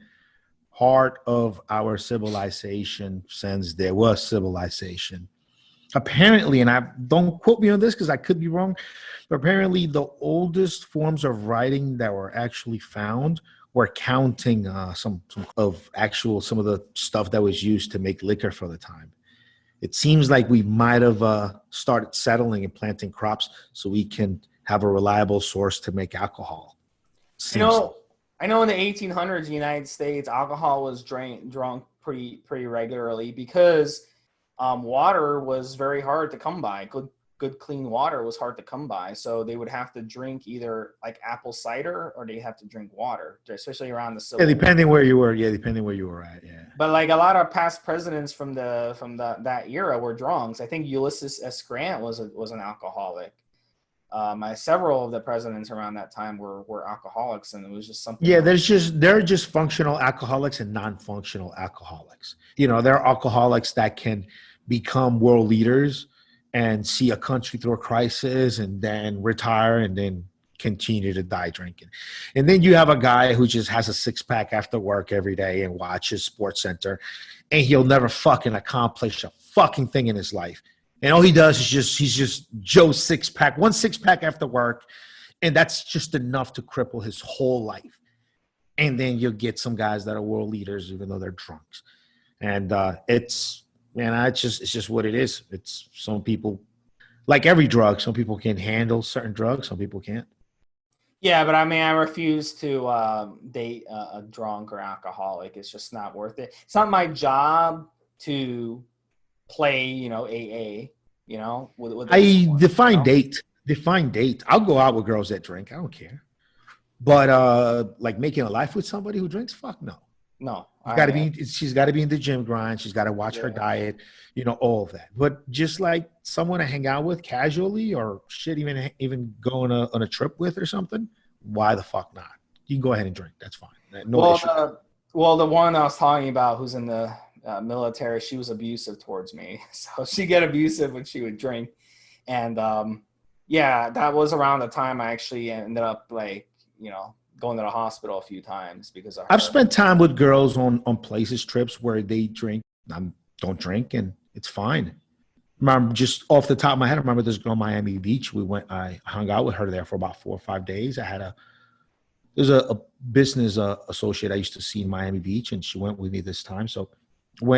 part of our civilization since there was civilization. Apparently, and I don't quote me on this because I could be wrong, but apparently the oldest forms of writing that were actually found were counting some of the stuff that was used to make liquor for the time. It seems like we might have started settling and planting crops so we can have a reliable source to make alcohol. I know in the 1800s, in the United States, alcohol was drunk pretty regularly because water was very hard to come by. Good clean water was hard to come by. So they would have to drink either like apple cider or they have to drink water, especially around the Civil War. Depending where you were. Yeah, depending where you were at. Yeah. But like a lot of past presidents from that era were drunks. I think Ulysses S. Grant was an alcoholic. Several of the presidents around that time were alcoholics, and it was just something. Yeah, there are just functional alcoholics and non-functional alcoholics. You know, there are alcoholics that can become world leaders and see a country through a crisis and then retire and then continue to die drinking. And then you have a guy who just has a six-pack after work every day and watches SportsCenter, and he'll never fucking accomplish a fucking thing in his life. And all he does is he's just Joe's six-pack, one six-pack after work, and that's just enough to cripple his whole life. And then you'll get some guys that are world leaders, even though they're drunks. And it's just what it is. It's some people, like every drug, some people can handle certain drugs, some people can't. Yeah, but I mean, I refuse to date a drunk or alcoholic. It's just not worth it. It's not my job to play, you know, AA, you know, with define date. I'll go out with girls that drink. I don't care. But like making a life with somebody who drinks, fuck no. No. She's got to be in the gym grind. She's got to watch her diet, you know, all of that. But just like someone to hang out with casually or shit, even going on a trip with or something, why the fuck not? You can go ahead and drink. That's fine. No issue. Well, the one I was talking about who's in the military, she was abusive towards me. So she got abusive when she would drink. And yeah, that was around the time I actually ended up like, you know, going to the hospital a few times because of her. I've spent time with girls on places, trips where they drink. I don't drink, and it's fine. Remember, just off the top of my head, I remember this girl, Miami Beach. I hung out with her there for about 4 or 5 days. There's a business associate I used to see in Miami Beach, and she went with me this time. So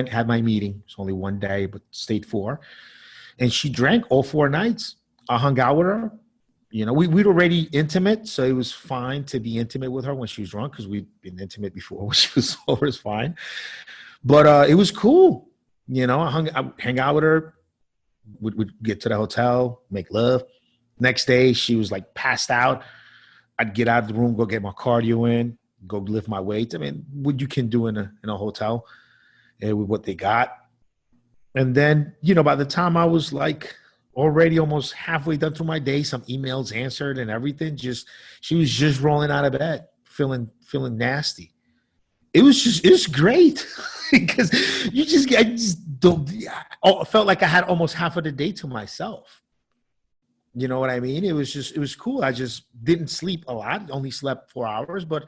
had my meeting. It's only one day, but stayed 4. And she drank all 4 nights. I hung out with her. You know, we'd already intimate, so it was fine to be intimate with her when she was drunk because we'd been intimate before when she was sober. It's fine. But it was cool. You know, I hang out with her. We'd get to the hotel, make love. Next day, she was like passed out. I'd get out of the room, go get my cardio in, go lift my weights. I mean, what you can do in a hotel with what they got. And then, you know, by the time I was like already almost halfway done through my day, some emails answered and everything. She was just rolling out of bed, feeling nasty. It's great because I felt like I had almost half of the day to myself. You know what I mean? It was cool. I just didn't sleep a lot. Only slept 4 hours, but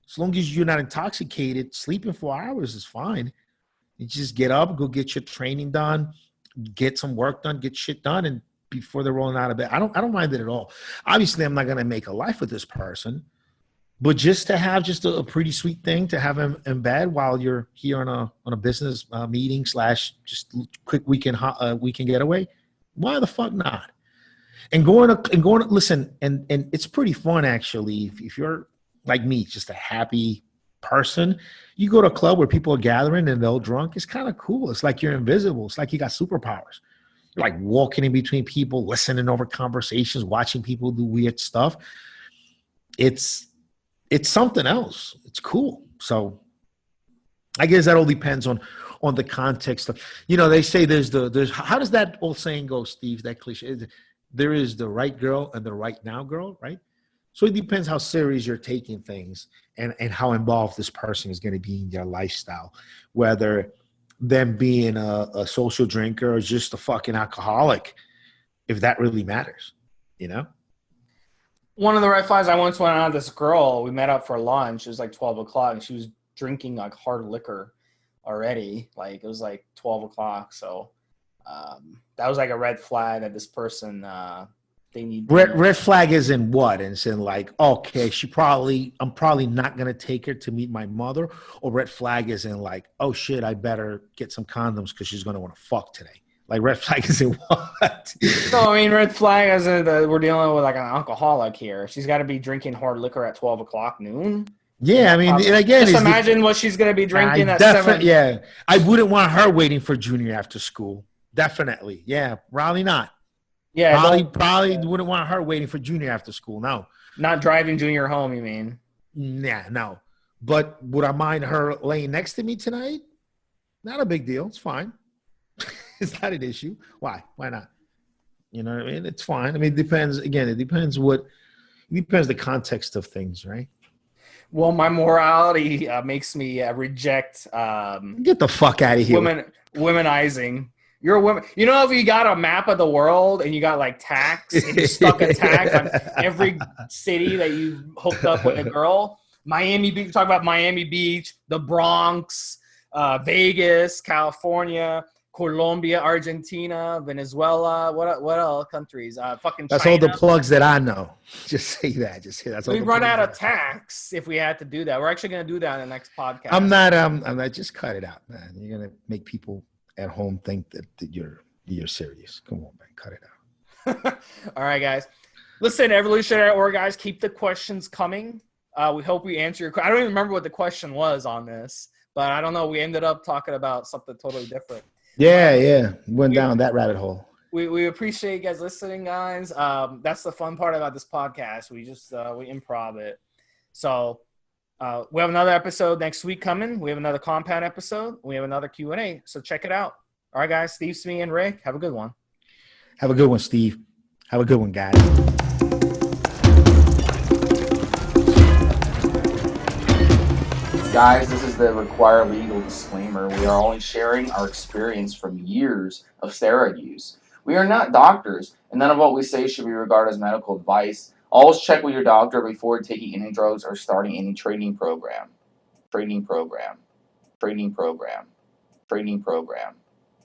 as long as you're not intoxicated, sleeping 4 hours is fine. You just get up, go get your training done, get some work done, get shit done, and before they're rolling out of bed. I don't mind it at all. Obviously, I'm not gonna make a life with this person, but just to have just a pretty sweet thing to have him in bed while you're here on a business meeting / just quick weekend getaway. Why the fuck not? And going listen, and it's pretty fun actually. If you're like me, just a happy person, you go to a club where people are gathering and they're all drunk. It's kind of cool. It's like you're invisible. It's like you got superpowers. You're like walking in between people, listening over conversations, watching people do weird stuff. It's something else. It's cool. So I guess that all depends on the context of, you know, they say there's how does that old saying go, Steve? That cliche. There is the right girl and the right now girl, right? So it depends how serious you're taking things and how involved this person is going to be in your lifestyle, whether them being a social drinker or just a fucking alcoholic, if that really matters, you know? One of the red flags, I once went out with this girl. We met up for lunch. It was like 12 o'clock, and she was drinking like hard liquor already. Like it was like 12 o'clock. So that was like a red flag that this person they need. Red flag is in what? And it's in like, okay, I'm probably not gonna take her to meet my mother. Or red flag is in like, oh shit, I better get some condoms because she's gonna want to fuck today. Like red flag is in what? No, I mean red flag is in we're dealing with like an alcoholic here. She's got to be drinking hard liquor at 12 o'clock noon. Yeah, I mean, and again, just imagine what she's gonna be drinking at 7. Yeah, I wouldn't want her waiting for junior after school. Definitely, yeah, probably not. Yeah, probably wouldn't want her waiting for junior after school. No, not driving junior home. You mean? Nah, no. But would I mind her laying next to me tonight? Not a big deal. It's fine. It's not an issue. Why? Why not? You know what I mean? It's fine. I mean, it depends. Again, it depends the context of things, right? Well, my morality makes me reject. Get the fuck out of here. Womenizing. You're a woman. You know, if you got a map of the world and you got like tags and you stuck a tag on every city that you hooked up with a girl, Miami Beach, talk about Miami Beach, the Bronx, Vegas, California, Colombia, Argentina, Venezuela, what other countries? Fucking That's China. all the plugs that I know. Just say that. Just say that's all. We run out of tax if we had to do that. We're actually going to do that in the next podcast. I'm not. Just cut it out, man. You're gonna make people at home think that you're serious. Come on, man, cut it out. All right, guys. Listen, Evolutionary Org, guys, keep the questions coming. We hope we answer your question. I don't even remember what the question was on this, but I don't know. We ended up talking about something totally different. Yeah. Went down that rabbit hole. We appreciate you guys listening, guys. That's the fun part about this podcast. We just we improv it. So we have another episode next week coming. We have another compound episode. We have another Q&A. So check it out. All right, guys. Stevesmi and Rick, have a good one. Have a good one, Steve. Have a good one, guys. Guys, this is the required legal disclaimer. We are only sharing our experience from years of steroid use. We are not doctors, and none of what we say should be regarded as medical advice. Always check with your doctor before taking any drugs or starting any training program. Training program. Training program. Training program.